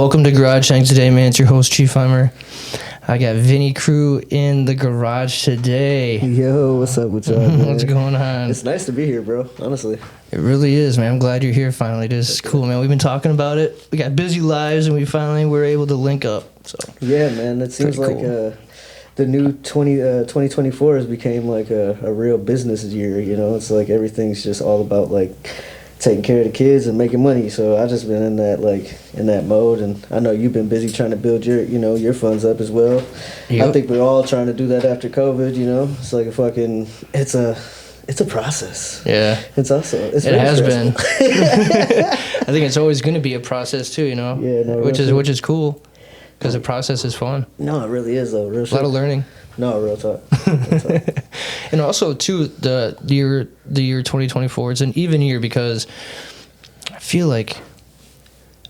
Welcome to Garage Tank today, man. It's your host, Chief Heimer. I got Vinny Kr3w in the garage today. Yo, what's up with y'all, man? What's going on? It's nice to be here, bro, honestly. It really is, man. I'm glad you're here finally. This is cool, man. We've been talking about it. We got busy lives, and we finally were able to link up. So yeah, man, it seems like cool. The new 2024 has became like a real business year, you know? It's like everything's just all about, like, taking care of the kids and making money. So I just been in that mode, and I know you've been busy trying to build your funds up as well. Yep. I think we're all trying to do that after COVID, you know? It's like it's a process. Yeah. It has been. I think it's always going to be a process too, you know? Yeah, no, which is cool because the process is fun. No, it really is though. Real a lot of learning. No, real talk. And also too, the year 2024, it's an even year because I feel like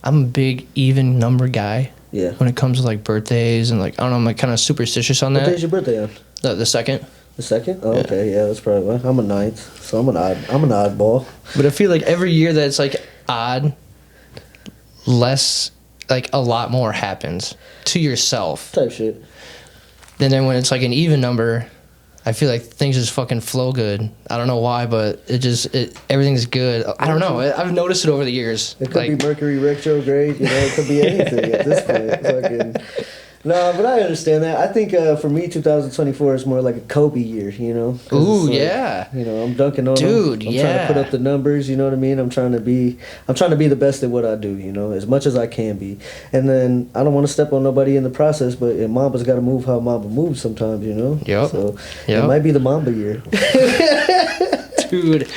I'm a big even number guy. Yeah. When it comes to like birthdays and like I don't know, I'm like kind of superstitious on that. What day's your birthday on? The second. The second? Oh, yeah. Okay, yeah, that's probably why. I'm a ninth, so I'm an oddball. But I feel like every year that it's like odd, less, like a lot more happens to yourself. Type shit. And then when it's like an even number, I feel like things just fucking flow good. I don't know why, but everything's good. I don't know. I've noticed it over the years. It could be Mercury retrograde, you know, it could be anything at this point. No, but I understand that. I think for me, 2024 is more like a Kobe year, you know? Ooh, like, yeah. You know, I'm dunking on Dude, him. I'm trying to put up the numbers, you know what I mean? I'm trying to be the best at what I do, you know, as much as I can be. And then I don't want to step on nobody in the process, but Mamba's got to move how Mamba moves sometimes, you know? Yep. So it might be the Mamba year. Dude.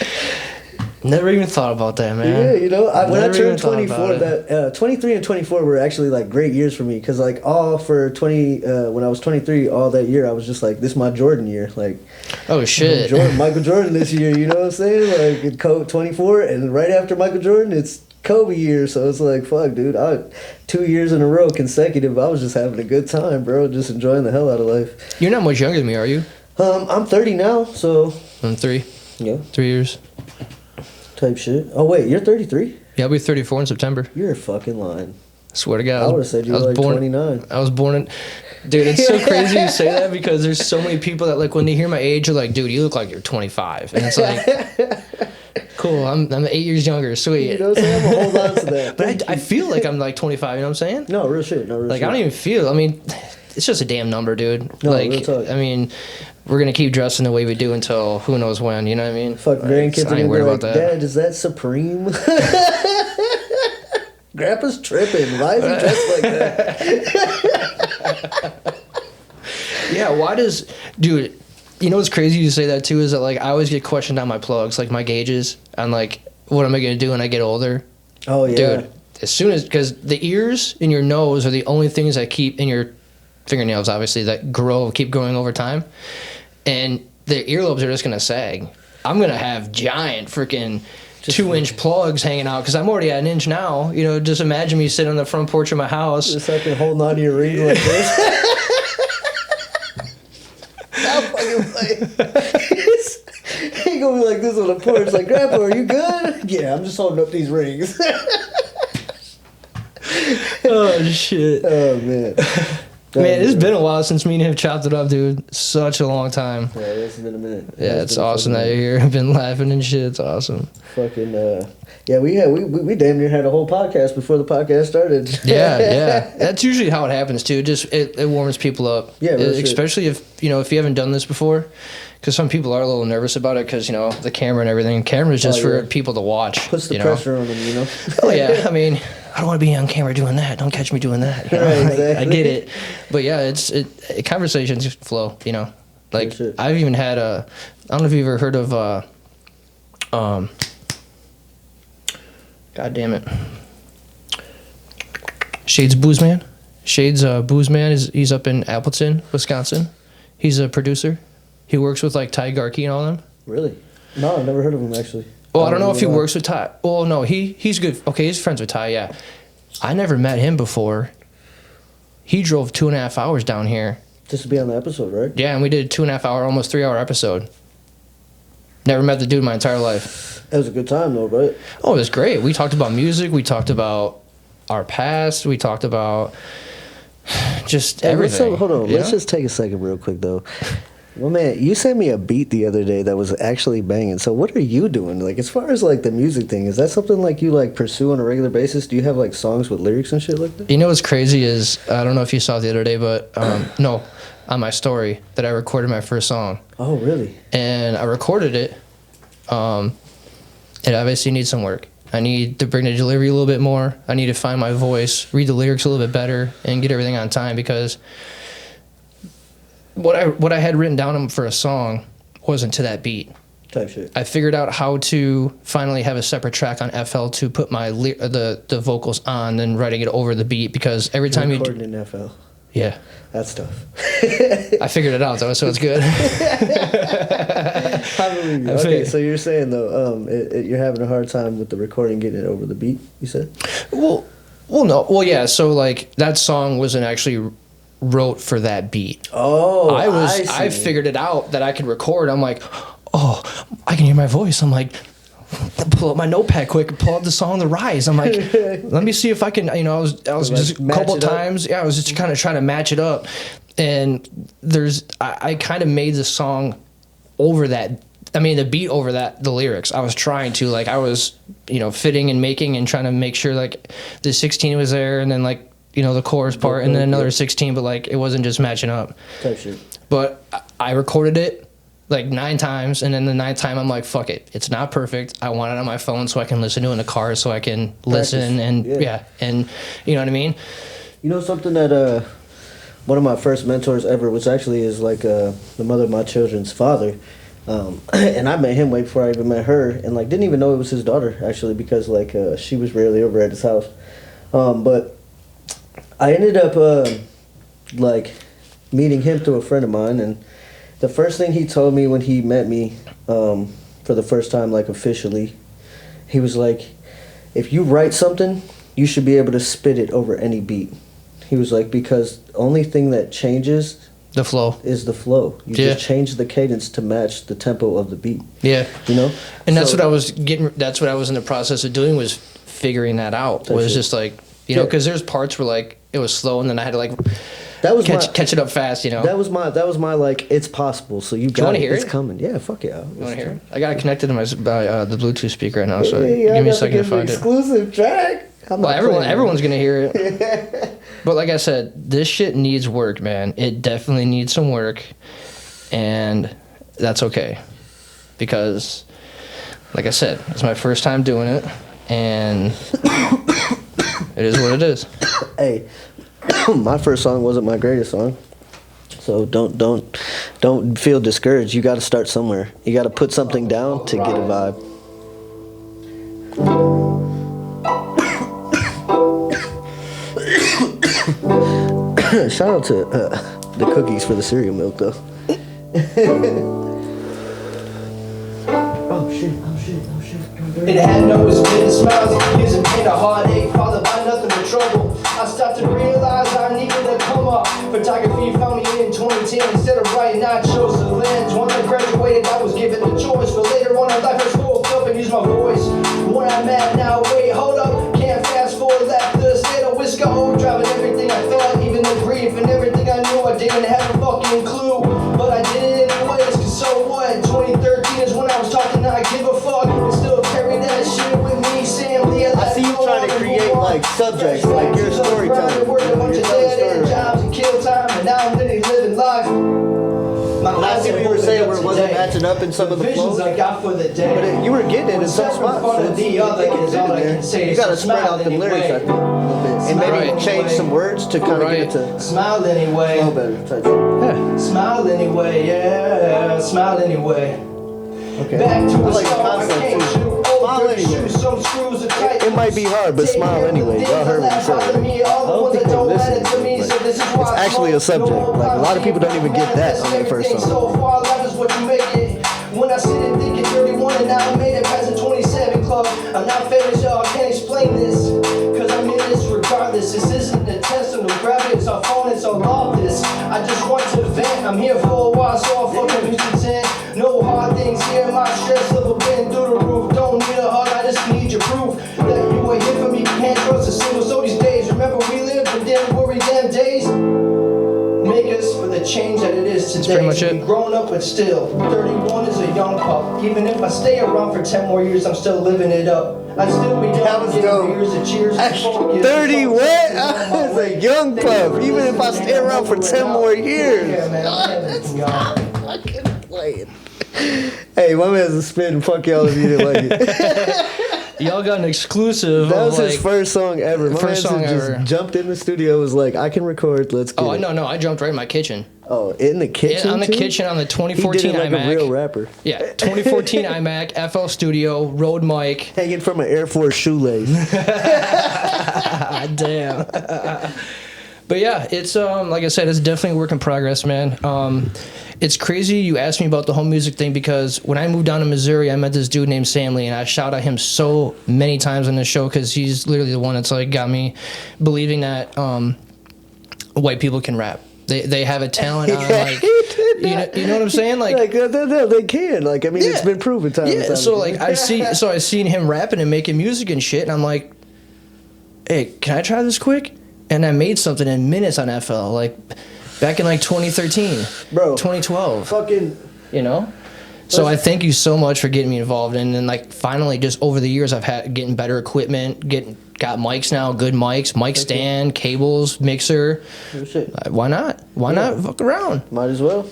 Never even thought about that, man. Yeah, you know, when I turned 24, 23 and 24 were actually like great years for me because like all for 20, when I was 23, all that year I was just like, this is my Jordan year, like. Oh shit. Michael Jordan this year, you know what I'm saying? Like 24, and right after Michael Jordan, it's Kobe year, so it's like, fuck, dude. 2 years in a row consecutive, I was just having a good time, bro, just enjoying the hell out of life. You're not much younger than me, are you? I'm 30 now, so. I'm 3. Yeah. 3 years. Type shit. Oh wait, you're 33? Yeah, I'll be 34 in September. You're fucking lying. I swear to God. I would have said you were like 29. I was born in... Dude, it's so crazy you say that because there's so many people that, like, when they hear my age, are like, dude, you look like you're 25. And it's like, cool, I'm 8 years younger, sweet. You know what I'm saying? I'm going to hold on to that. But I feel like I'm, like, 25, you know what I'm saying? No, real shit. No, real like, shit. I don't even feel... I mean, it's just a damn number, dude. No, like, real talk. I mean... We're going to keep dressing the way we do until who knows when, you know what I mean? Fuck, grandkids are going to be like, Dad, is that Supreme? Grandpa's tripping. Why is he dressed like that? Yeah, why does... Dude, you know what's crazy you say that too is that, like, I always get questioned on my plugs, like my gauges, on, like, what am I going to do when I get older? Oh, yeah. Dude, as soon as... Because the ears in your nose are the only things that keep in your fingernails, obviously, that keep growing over time. And the earlobes are just going to sag. I'm going to have giant freaking 2-inch plugs hanging out because I'm already at 1 inch now. You know, just imagine me sitting on the front porch of my house. Just fucking holding on to your ring like this. I'll fucking play. He ain't going to be like this on the porch. Like, Grandpa, are you good? Yeah, I'm just holding up these rings. Oh, shit. Oh, man. Man, it's been a while since me and him chopped it up, dude. Such a long time. Yeah, it's been a minute. Yeah, it's awesome that you're here. I've been laughing and shit. It's awesome. Fucking, yeah, we damn near had a whole podcast before the podcast started. Yeah. That's usually how it happens, too. Just, it warms people up. Yeah, especially if you haven't done this before. Because some people are a little nervous about it because, the camera and everything. Camera's just for people to watch. Puts the pressure on them, you know? Oh, yeah. I mean... I don't want to be on camera doing that. Don't catch me doing that. You know? Right, exactly. I get it. But yeah, conversations flow, you know. Like, I've even had I don't know if you've ever heard of, God damn it. Shades Booze Man. Shades Booze Man, he's up in Appleton, Wisconsin. He's a producer. He works with, like, Ty Garkey and all them. Really? No, I've never heard of him, actually. Well, I don't know if he works with Ty. Well, no, he's good. Okay, he's friends with Ty, yeah. I never met him before. He drove 2.5 hours down here. Just to be on the episode, right? Yeah, and we did a 2.5 hour, almost 3 hour episode. Never met the dude in my entire life. It was a good time, though, right? Oh, it was great. We talked about music. We talked about our past. We talked about just everything. Hold on. Let's just take a second real quick, though. Well, man, you sent me a beat the other day that was actually banging. So what are you doing? Like, as far as, like, the music thing, is that something, like, you, like, pursue on a regular basis? Do you have, like, songs with lyrics and shit like that? You know what's crazy is, I don't know if you saw it the other day, but, no, on my story, that I recorded my first song. Oh, really? And I recorded it. It obviously needs some work. I need to bring the delivery a little bit more. I need to find my voice, read the lyrics a little bit better, and get everything on time, because what I had written down for a song wasn't to that beat. Type shit. I figured out how to finally have a separate track on FL to put my the vocals on, then writing it over the beat, because every time you recording in FL. Yeah. That's tough. I figured it out though, so it's good. I believe you. Okay, so you're saying though, you're having a hard time with the recording, getting it over the beat, you said? Well, yeah. So like that song wasn't actually wrote for that beat. Oh, I figured it out that I could record. I'm like, oh, I can hear my voice. I'm like, pull up my notepad quick and pull up the song The Rise. I'm like, let me see if I can, I was just a couple times, I was just kind of trying to match it up. And I kind of made the song over that, the beat over that, the lyrics. I was trying to, like, I was, fitting and making and trying to make sure, like, the 16 was there, and then, like, the chorus part, and then another 16, but, like, it wasn't just matching up. Type shit. But I recorded it, like 9 times, and then the 9th time I'm like, fuck it, it's not perfect. I want it on my phone so I can listen to it in the car, so I can listen and and you know what I mean. You know something that one of my first mentors ever, which actually is like the mother of my children's father, and I met him way before I even met her, and like didn't even know it was his daughter actually, because like she was rarely over at his house, but I ended up like meeting him through a friend of mine, and the first thing he told me when he met me for the first time, like officially, he was like, if you write something, you should be able to spit it over any beat. He was like, because the only thing that changes the flow is the flow. You just change the cadence to match the tempo of the beat. Yeah. And that's so, what I was that's what I was in the process of doing, was figuring that out. Was just like, because there's parts where like it was slow, and then I had to like catch it up fast, That was my like, it's possible. So you got it. It's coming. Yeah, fuck yeah. You want to hear it? I got it connected to my the Bluetooth speaker right now, so give me a second to find it. Exclusive track. Well, everyone's gonna hear it. But like I said, this shit needs work, man. It definitely needs some work, and that's okay, because, like I said, it's my first time doing it, and it is what it is. Hey, my first song wasn't my greatest song, so don't feel discouraged. You got to start somewhere. You got to put something down to get a vibe. Shout out to the cookies for the cereal milk, though. Oh shit. It had no spin smiles, years of pain, a heartache, followed by nothing but trouble. I stopped to realize I needed to come up. Photography found me in 2010. Instead of writing, I chose the lens. Once I graduated, I was given the choice. But later on in life, I spoke up and used my voice. Where I'm at now, wait, hold up. Can't fast forward, left the state of Wisco. Driving everything I felt, even the grief and everything I knew. I didn't have a fucking clue, but I did it anyways, cause so what? 2013 is when I was talking, I give a fuck. And still carry that shit with me, Sam Lee. I see you trying to create like subjects, like your storytelling. Worked a bunch of dead-end jobs and kill time, and now I'm literally living life. I see what you were saying, where it wasn't matching up in some of the flows. I got for the day. But you were getting it in some spots. The other is all I can say. You gotta spread out the lyrics, I think, a little bit, and maybe change some words to kind of get it to smile anyway. Flow better. Smile anyway, yeah. Smile anyway. Okay. Back to I like the concept too. Smile anyway. It might be hard, but smile anyway. Y'all heard what he said. I don't think they're listening. It's actually a subject. Like, a lot of people don't even get that on their first song. When I sit and think at 31 and now I made it past the 27 club. I'm not famous, y'all, I can't explain this, cause I'm in this regardless. This isn't a test of no gravity, it's our phone, it's all off this. I just want to vent, I'm here for a while, so I'll fucking be content. No hard things here, my stress level been through the roof. Don't need a hug, I just need your proof that you were here for me. Can't trust a single soul, these That's pretty much it. Grown up, but still, 31 is a young pup. Even if I stay around for 10 more years, I'm still living it up. I'd still be down to give beers and cheers. 30 what? I was a young pup. Even if I stay around for 10 more years. Yeah, man. I couldn't play it. Hey, my man's a spin. Fuck y'all if you didn't like it. Y'all got an exclusive. That was his first song ever. My first song just ever. jumped in the studio, was like, I can record, let's get it. No, I jumped right in my kitchen. Oh, in the kitchen? On the kitchen on the 2014 he did it like iMac. a real rapper. Yeah, 2014 iMac, FL Studio, Rode mic. Hanging from an Air Force shoelace. Damn. But yeah, it's like I said, it's definitely a work in progress, man. It's crazy you asked me about the home music thing because when I moved down to Missouri, I met this dude named Sam Lee, and I shout at him so many times on this show because he's literally the one that's like got me believing that white people can rap. They have a talent on, like, you know what I'm saying? Like they can. Like, I mean, it's been proven time and time so again. like I seen him rapping and making music and shit, and I'm like, hey, can I try this quick? And I made something in minutes on FL, like back in like 2013, bro, 2012, fucking, you know. So I thank you so much for getting me involved, and then like finally, just over the years, I've had getting better equipment, got mics now, good mics, mic stand, cables, mixer. Why not? Why not fuck around? Might as well.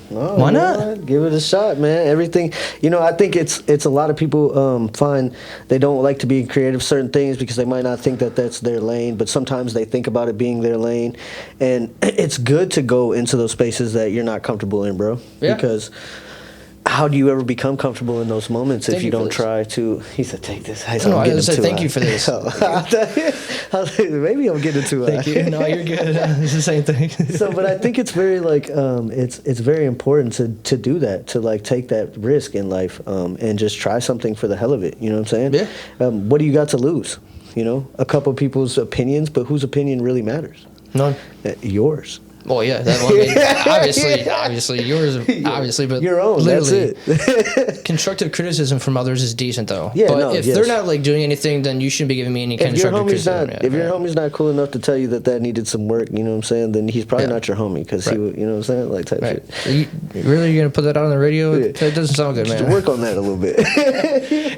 No, why not? Give it a shot, man. Everything, I think it's a lot of people find they don't like to be creative certain things because they might not think that that's their lane, but sometimes they think about it being their lane, and it's good to go into those spaces that you're not comfortable in, bro. Yeah. Because how do you ever become comfortable in those moments if you don't try to? He said, "Take this." I said, "Thank you for this." Maybe I'm getting too high. Thank you. No, you're good. It's the same thing. So, but I think it's very like it's very important to do that, to like take that risk in life and just try something for the hell of it. You know what I'm saying? Yeah. What do you got to lose? A couple of people's opinions, but whose opinion really matters? None. Yours. Well, yeah, that one. I mean, obviously, yours, obviously, but your own. That's it. Constructive criticism from others is decent, though. Yeah, but if they're not like doing anything, then you shouldn't be giving me any constructive criticism. If your homie's not cool enough to tell you that needed some work, you know what I'm saying? Then he's probably not your homie because he, would, you know what I'm saying, like type shit. You're gonna put that out on the radio? That doesn't sound good, man. Just work on that a little bit.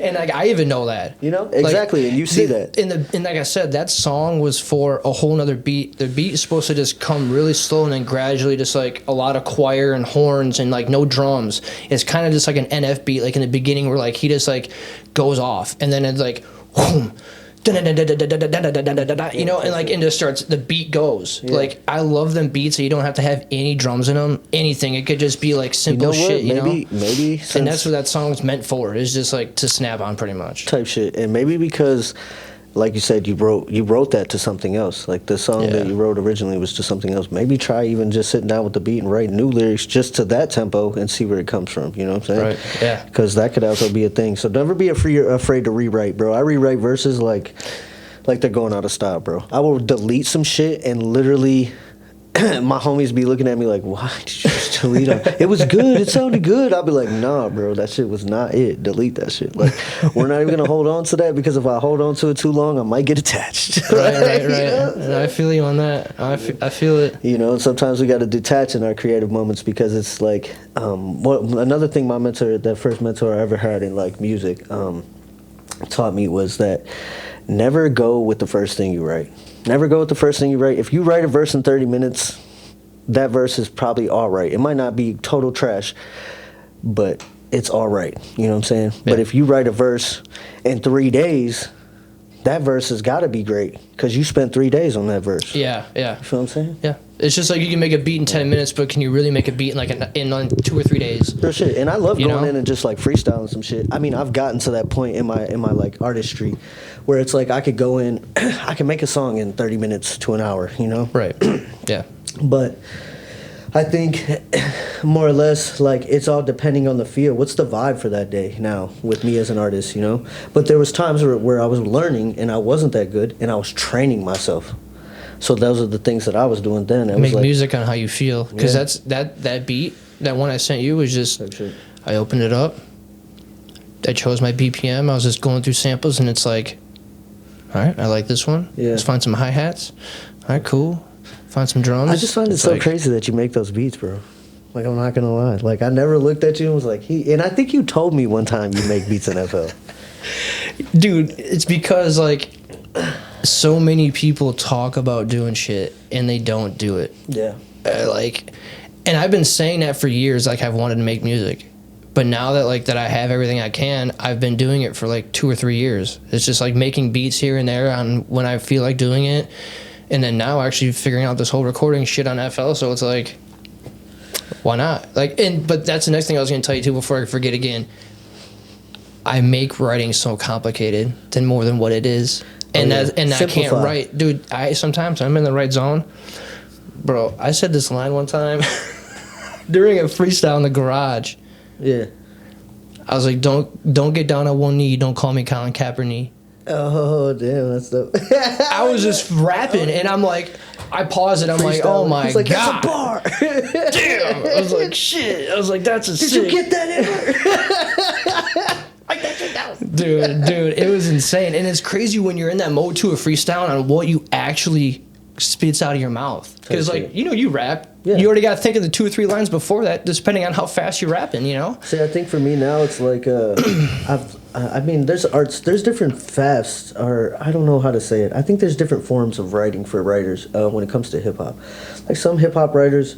And like I even know that. Exactly, and you see that. And like I said, that song was for a whole nother beat. The beat is supposed to just come really slow and then gradually just like a lot of choir and horns and like no drums. It's kind of just like an NF beat, like in the beginning where like he just like goes off and then it's like whoom, you know, and like it just starts, the beat goes. Like I love them beats so you don't have to have any drums in them, anything. It could just be like simple shit, maybe and that's what that song's meant for, is just like to snap on pretty much type shit. And maybe because like you said, you wrote that to something else. Like the song that you wrote originally was to something else. Maybe try even just sitting down with the beat and write new lyrics just to that tempo and see where it comes from. You know what I'm saying? Right. Yeah. Because that could also be a thing. So never be afraid to rewrite, bro. I rewrite verses like they're going out of style, bro. I will delete some shit and literally my homies be looking at me like, why did you just delete it? It was good. It sounded good. I'll be like, nah, bro, that shit was not it. Delete that shit. Like, we're not even going to hold on to that because if I hold on to it too long, I might get attached. Right. And I feel you on that. I feel it. Sometimes we got to detach in our creative moments because it's like, another thing that first mentor I ever had in like music taught me was that never go with the first thing you write. Never go with the first thing you write. If you write a verse in 30 minutes, that verse is probably all right. It might not be total trash, but it's all right. You know what I'm saying? Yeah. But if you write a verse in 3 days, that verse has got to be great because you spent 3 days on that verse. Yeah. You feel what I'm saying? Yeah. It's just like you can make a beat in 10 minutes, but can you really make a beat in 2 or 3 days? For sure. And I love going in and just like freestyling some shit. I mean, I've gotten to that point in my like artistry where it's like I could go in, I can make a song in 30 minutes to an hour, you know? Right. Yeah. But I think more or less like it's all depending on the feel. What's the vibe for that day now with me as an artist, you know? But there was times where I was learning and I wasn't that good and I was training myself. So those are the things that I was doing then. Make music on how you feel, because that's that beat, that one I sent you was just, I opened it up, I chose my BPM, I was just going through samples, and it's like, all right, I like this one. Yeah. Let's find some hi-hats. All right, cool. Find some drums. I just find it so crazy that you make those beats, bro. Like, I'm not gonna lie. Like, I never looked at you and was like, and I think you told me one time you make beats in FL. Dude, it's because, like, so many people talk about doing shit and they don't do it. Yeah. And I've been saying that for years, like, I've wanted to make music. But now that, like, that I have everything I can, I've been doing it for, like, 2 or 3 years. It's just, like, making beats here and there on when I feel like doing it. And then now actually figuring out this whole recording shit on FL, so it's like, why not? Like, but that's the next thing I was going to tell you, too, before I forget again. I make writing so complicated than more than what it is. And I can't write. Dude, sometimes I'm in the right zone. Bro, I said this line one time during a freestyle in the garage. Yeah. I was like, don't get down on one knee. Don't call me Colin Kaepernick. Oh, damn, that's dope. I was just rapping, and I'm like, I paused it. I'm like, oh my He's like, God. That's a bar. Damn. I was like, shit. I was like, that's a Did sick. you get that in? Like that shit down. Dude, it was insane. And it's crazy when you're in that mode to a freestyle on what you actually spits out of your mouth. Because, like, you know, you rap. Yeah. You already got to think of the 2 or 3 lines before that, just depending on how fast you're rapping, you know? See, I think for me now, it's like, I mean, there's different fast, or I don't know how to say it. I think there's different forms of writing for writers when it comes to hip hop. Like, some hip hop writers,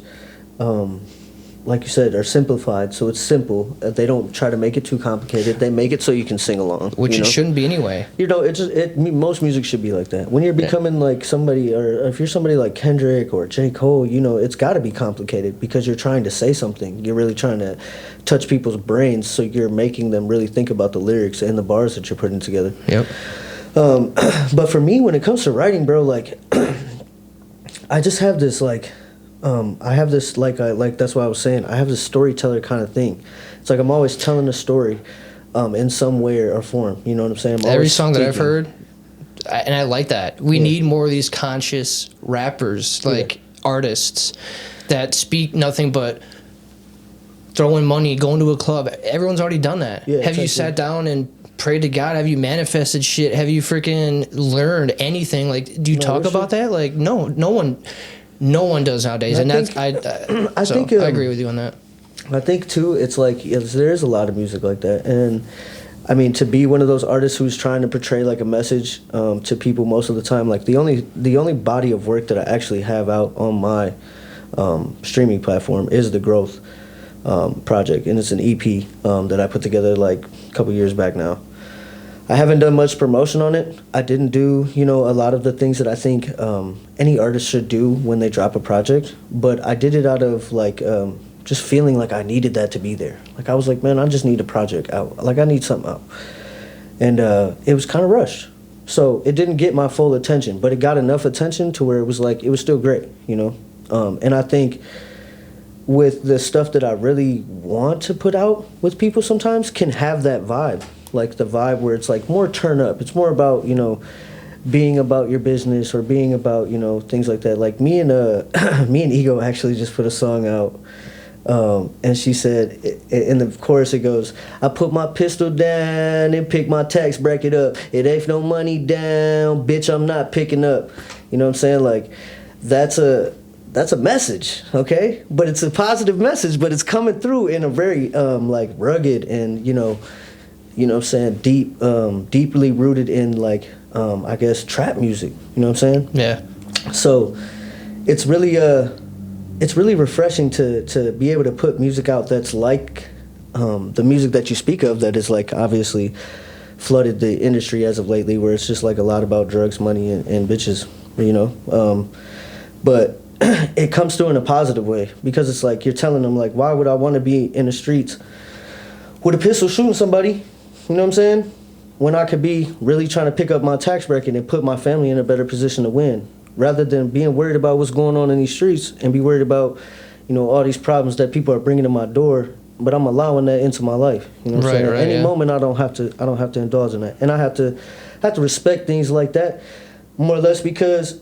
like you said, are simplified, so it's simple. They don't try to make it too complicated. They make it so you can sing along. Which it shouldn't be anyway. You know, most music should be like that. When you're becoming like somebody, or if you're somebody like Kendrick or J. Cole, you know, it's got to be complicated because you're trying to say something. You're really trying to touch people's brains, so you're making them really think about the lyrics and the bars that you're putting together. Yep. But for me, when it comes to writing, bro, like, I just have this, like, I have this, like that's what I was saying. I have this storyteller kind of thing. It's like I'm always telling a story in some way or form. You know what I'm saying? Every song that I've heard, and I like that. We need more of these conscious rappers, like artists, that speak nothing but throwing money, going to a club. Everyone's already done that. Yeah, have you sat down and prayed to God? Have you manifested shit? Have you freaking learned anything? Like, do you talk about that? Like, no one does nowadays, and I agree with you on that. I think too, it's like there is a lot of music like that, and I mean, to be one of those artists who's trying to portray like a message to people most of the time, like the only body of work that I actually have out on my streaming platform is the Growth project, and it's an EP that I put together like a couple years back now. I haven't done much promotion on it. I didn't do, you know, a lot of the things that I think any artist should do when they drop a project, but I did it out of like just feeling like I needed that to be there. Like, I was like, man, I just need a project out. Like, I need something out. And it was kind of rushed. So it didn't get my full attention, but it got enough attention to where it was like, it was still great, you know? And I think with the stuff that I really want to put out with people sometimes can have that vibe. Like the vibe where it's like more turn up. It's more about, you know, being about your business or being about, you know, things like that. Like me and Ego actually just put a song out. And she said, in the chorus it goes, I put my pistol down and pick my tax bracket up. It ain't no money down, bitch, I'm not picking up. You know what I'm saying? Like, that's a message, okay? But it's a positive message, but it's coming through in a very like rugged and, you know what I'm saying, deeply rooted in like I guess trap music. You know what I'm saying? Yeah. So it's really refreshing to be able to put music out that's like the music that you speak of, that is like obviously flooded the industry as of lately, where it's just like a lot about drugs, money, and bitches, you know. But it comes through in a positive way, because it's like you're telling them, like, why would I want to be in the streets with a pistol shooting somebody? You know what I'm saying? When I could be really trying to pick up my tax bracket and put my family in a better position to win, rather than being worried about what's going on in these streets and be worried about, you know, all these problems that people are bringing to my door, but I'm allowing that into my life. You know what I'm saying? At any moment, I don't have to indulge in that, and I have to respect things like that, more or less, because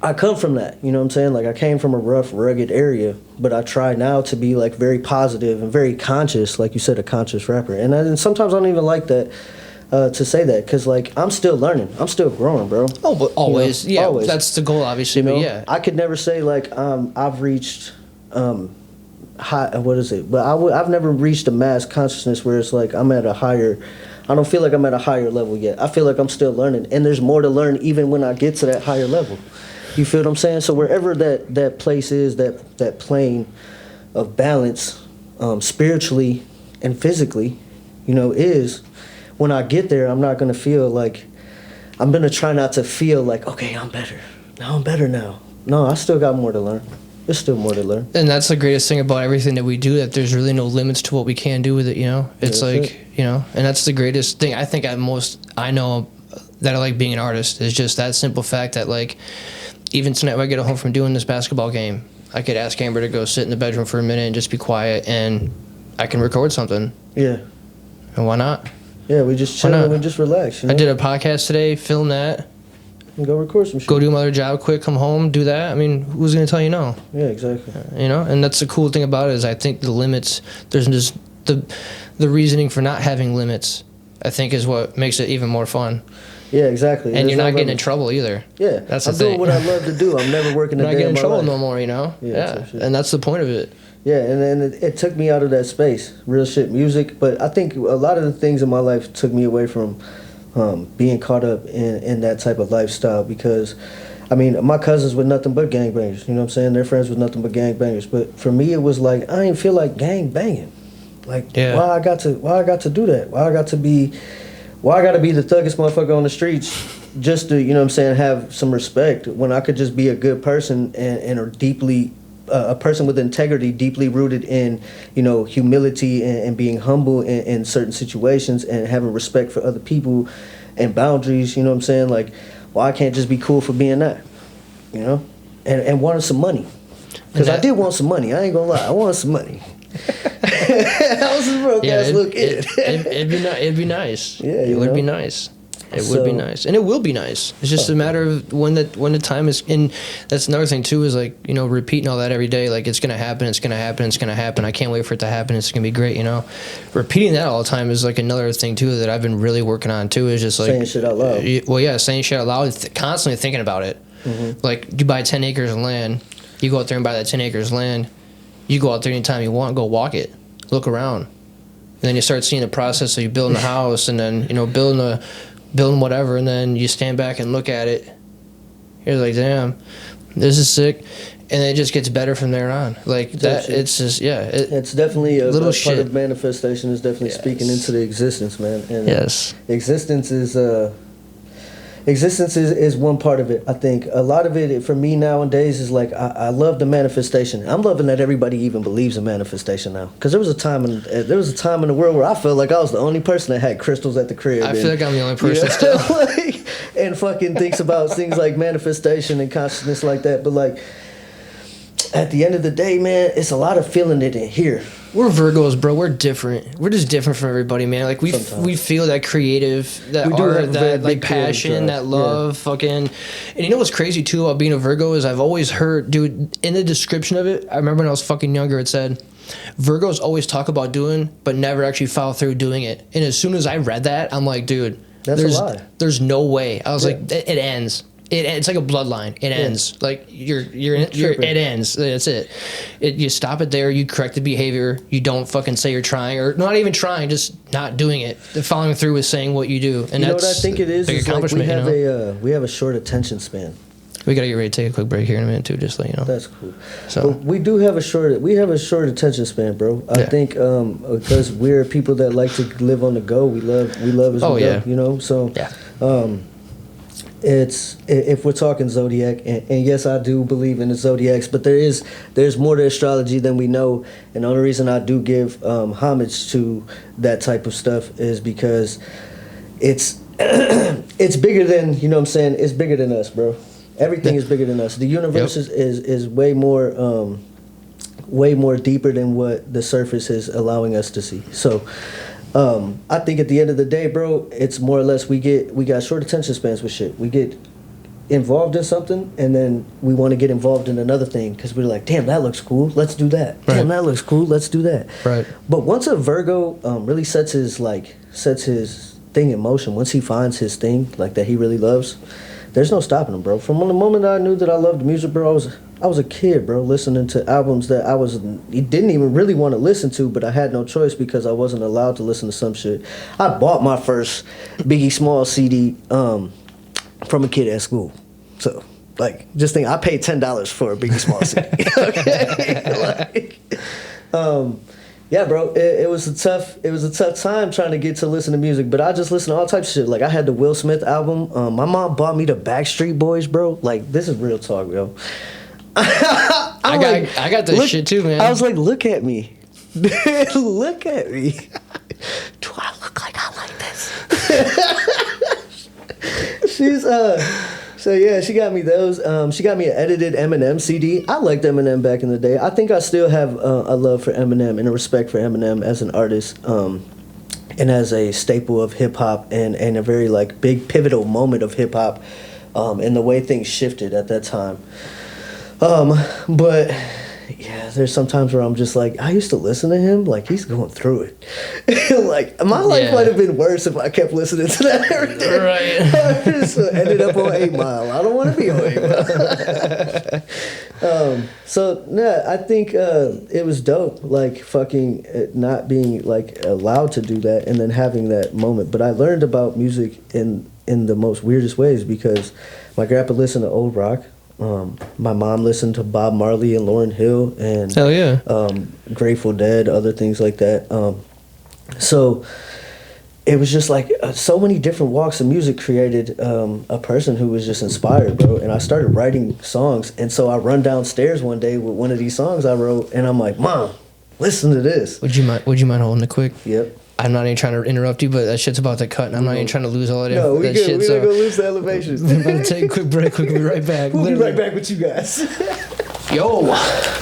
I come from that. You know what I'm saying? Like, I came from a rough, rugged area, but I try now to be like very positive and very conscious, like you said, a conscious rapper. And sometimes I don't even like that. To say that, because like I'm still learning, I'm still growing, bro. Oh, but always, you know, always. That's the goal, obviously. You know, but yeah, I could never say like I've reached high. What is it? But I've never reached a mass consciousness where it's like I'm at a higher. I don't feel like I'm at a higher level yet. I feel like I'm still learning, and there's more to learn even when I get to that higher level. You feel what I'm saying? So wherever that place is, that plane of balance, spiritually and physically, is, when I get there, I'm not gonna feel like, I'm gonna try not to feel like, okay, I'm better. Now I'm better now. No, I still got more to learn. There's still more to learn. And that's the greatest thing about everything that we do, that there's really no limits to what we can do with it, It's and that's the greatest thing. I think I know that I like being an artist, is just that simple fact that, like, even tonight when I get home from doing this basketball game, I could ask Amber to go sit in the bedroom for a minute and just be quiet, and I can record something. Yeah. And why not? Yeah, we just chill and we just relax. I did a podcast today, film that. And go record some shit. Go do my other job quick, come home, do that. I mean, who's going to tell you no? Yeah, exactly. And that's the cool thing about it, is I think the limits, there's just the reasoning for not having limits, I think, is what makes it even more fun. Yeah, exactly. And you're not getting in trouble either. Yeah, that's the I'm thing. doing what I love to do. I'm never working a day not getting in trouble life. no more, Yeah, and that's the point of it. Yeah, and then it took me out of that space, real shit, music. But I think a lot of the things in my life took me away from being caught up in that type of lifestyle, because, I mean, my cousins were nothing but gangbangers. You know what I'm saying? Their friends were nothing but gangbangers. But for me, it was like, I didn't feel like gang banging. Like, why I got to do that? Why I got to be the thuggest motherfucker on the streets just to, have some respect, when I could just be a good person and are deeply a person with integrity, deeply rooted in, humility and being humble in certain situations, and having respect for other people and boundaries. Like, well, I can't just be cool for being that, and wanting some money, because I did want some money. I ain't gonna lie, I wanted some money. I was a broke ass little kid. It'd be nice. Yeah, it would be nice. It would be nice, and it will be nice. It's just a matter of when the time is. And that's another thing too, is like, repeating all that every day. Like, it's gonna happen. It's gonna happen. It's gonna happen. I can't wait for it to happen. It's gonna be great. Repeating that all the time is like another thing too that I've been really working on too. Is just like saying shit out loud. Well, yeah, saying shit out loud, constantly thinking about it. Mm-hmm. Like, you buy 10 acres of land, you go out there and buy that 10 acres of land. You go out there anytime you want, go walk it, look around, and then you start seeing the process of you building a house, and then building whatever, and then you stand back and look at it. You're like, damn, this is sick, and it just gets better from there on. Like that, it's just it's definitely a little part of manifestation. Is definitely speaking into the existence, man. And existence is one part of it. I think a lot of it for me nowadays is like, I love the manifestation. I'm loving that everybody even believes in manifestation now. Because there was a time in the world where I felt like I was the only person that had crystals at the crib. I feel like I'm the only person still. And fucking thinks about things like manifestation and consciousness like that. But like, at the end of the day, man, it's a lot of feeling it in here. We're Virgos, bro. We're different. We're just different from everybody, man. Like, we feel that creative, that art, that like passion, that love, fucking. And you know what's crazy too about being a Virgo is I've always heard, dude, in the description of it, I remember when I was fucking younger, it said, Virgos always talk about doing, but never actually follow through doing it. And as soon as I read that, I'm like, dude, that's a lie. There's no way. I was like, it ends. It's like a bloodline. It ends. Like it ends. That's it. You stop it there. You correct the behavior. You don't fucking say you're trying, or not even trying, just not doing it. Following through with saying what you do. And that's what I think it is. Big accomplishment, like we have a short attention span. We gotta get ready to take a quick break here in a minute too, just so you know. That's cool. So but we have a short attention span, bro. I think because we're people that like to live on the go. We love as we go. So it's, if we're talking zodiac, and yes, I do believe in the zodiacs, but there's more to astrology than we know. And the only reason I do give homage to that type of stuff is because it's it's bigger than, it's bigger than us, bro. Everything is bigger than us. The universe is way more deeper than what the surface is allowing us to see. So I think at the end of the day, bro, it's more or less we got short attention spans with shit. We get involved in something, and then we want to get involved in another thing because we're like, damn, that looks cool, let's do that. Right. Damn, that looks cool, let's do that. Right. But once a Virgo really sets his thing in motion, once he finds his thing like that he really loves, there's no stopping them, bro. From the moment I knew that I loved music, bro, I was a kid, bro, listening to albums that didn't even really want to listen to, but I had no choice because I wasn't allowed to listen to some shit. I bought my first Biggie Small CD from a kid at school. So, like, just think, I paid $10 for a Biggie Small CD. Okay? Yeah, bro, it was a tough time trying to get to listen to music, but I just listened to all types of shit. Like, I had the Will Smith album. My mom bought me the Backstreet Boys, bro. Like, this is real talk, bro. I got this shit too, man. I was like, look at me. Look at me. Do I look like I like this? So yeah, she got me those. She got me an edited Eminem CD. I liked Eminem back in the day. I think I still have a love for Eminem and a respect for Eminem as an artist, and as a staple of hip hop, and a very like big pivotal moment of hip hop, and the way things shifted at that time. But yeah, there's some times where I'm just like, I used to listen to him, like he's going through it. Like my life might have been worse if I kept listening to that every day. Right. I just ended up on 8 Mile. I don't want to be on 8 Mile. So yeah, I think it was dope, like fucking not being like allowed to do that and then having that moment. But I learned about music in the most weirdest ways because my grandpa listened to old rock. My mom listened to Bob Marley and Lauryn Hill and hell yeah, Grateful Dead, other things like that. So it was just like so many different walks of music created a person who was just inspired, bro. And I started writing songs, and so I run downstairs one day with one of these songs I wrote, and I'm like, Mom, listen to this. Would you mind holding it quick? Yep. I'm not even trying to interrupt you, but that shit's about to cut, and I'm not even trying to lose all of that. No, we that good. shit. We're not gonna lose the elevations. We're about to take a quick break. We'll be right back. We'll be right back with you guys. Yo,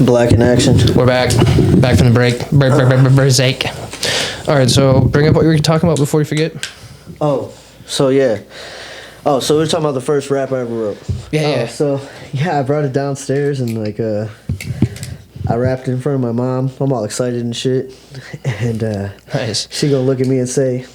Black in action. we're back from the break. Break. All right, so bring up what you were talking about before you forget. So yeah. So we're talking about the first rap I ever wrote. Yeah. So yeah, I brought it downstairs and like I rapped in front of my mom. I'm all excited and shit. And Nice. she gonna look at me and say,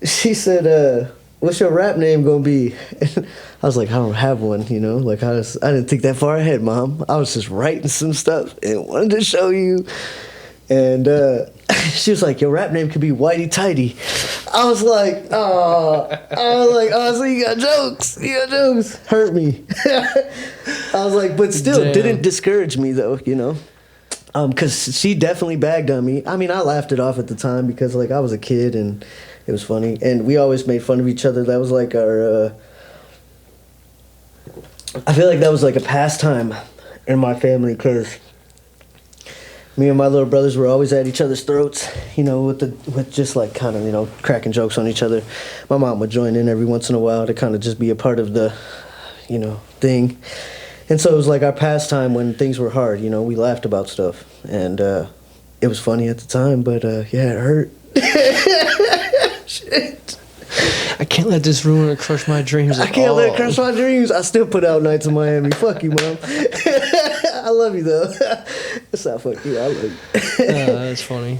she said, what's your rap name gonna be? And I was like, I don't have one, you know? Like I didn't think that far ahead, Mom. I was just writing some stuff and wanted to show you. And she was like, your rap name could be Whitey Tighty. I was like, oh, so you got jokes. Hurt me. I was like, but still, didn't discourage me though, you know? Because she definitely bagged on me. I mean, I laughed it off at the time because like I was a kid and it was funny. And we always made fun of each other. That was like our, I feel like that was like a pastime in my family because me and my little brothers were always at each other's throats, you know, with just like kind of, you know, cracking jokes on each other. My mom would join in every once in a while to kind of just be a part of the, you know, thing. And so it was like our pastime when things were hard, you know, we laughed about stuff. And it was funny at the time, but yeah, it hurt. Shit. I can't let this ruin or crush my dreams. I can't let it crush my dreams. I still put out Nights in Miami. Fuck you, Mom. I love you though. It's not fuck you. I love you. That's funny.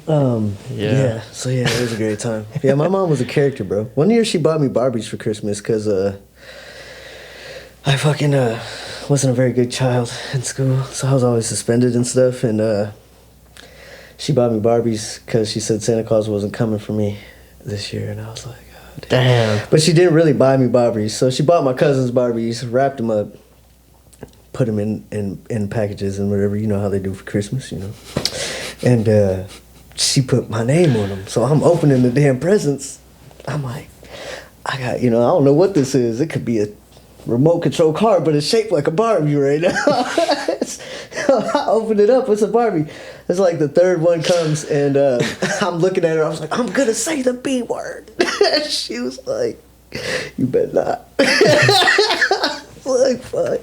Yeah. So yeah, it was a great time. Yeah, my mom was a character, bro. One year she bought me Barbies for Christmas because I fucking wasn't a very good child in school, so I was always suspended and stuff. And she bought me Barbies because she said Santa Claus wasn't coming for me this year, and I was like, oh, Damn. But she didn't really buy me Barbies, so she bought my cousin's Barbies, wrapped them up, put them in packages and whatever, you know how they do for Christmas, you know. And she put my name on them, so I'm opening the damn presents. I'm like, I don't know what this is. It could be a remote control car, but it's shaped like a Barbie right now. I opened it up, it's a Barbie. It's like the third one comes, and I'm looking at her, I was like, I'm gonna say the B word. She was like, you better not. Like, fuck.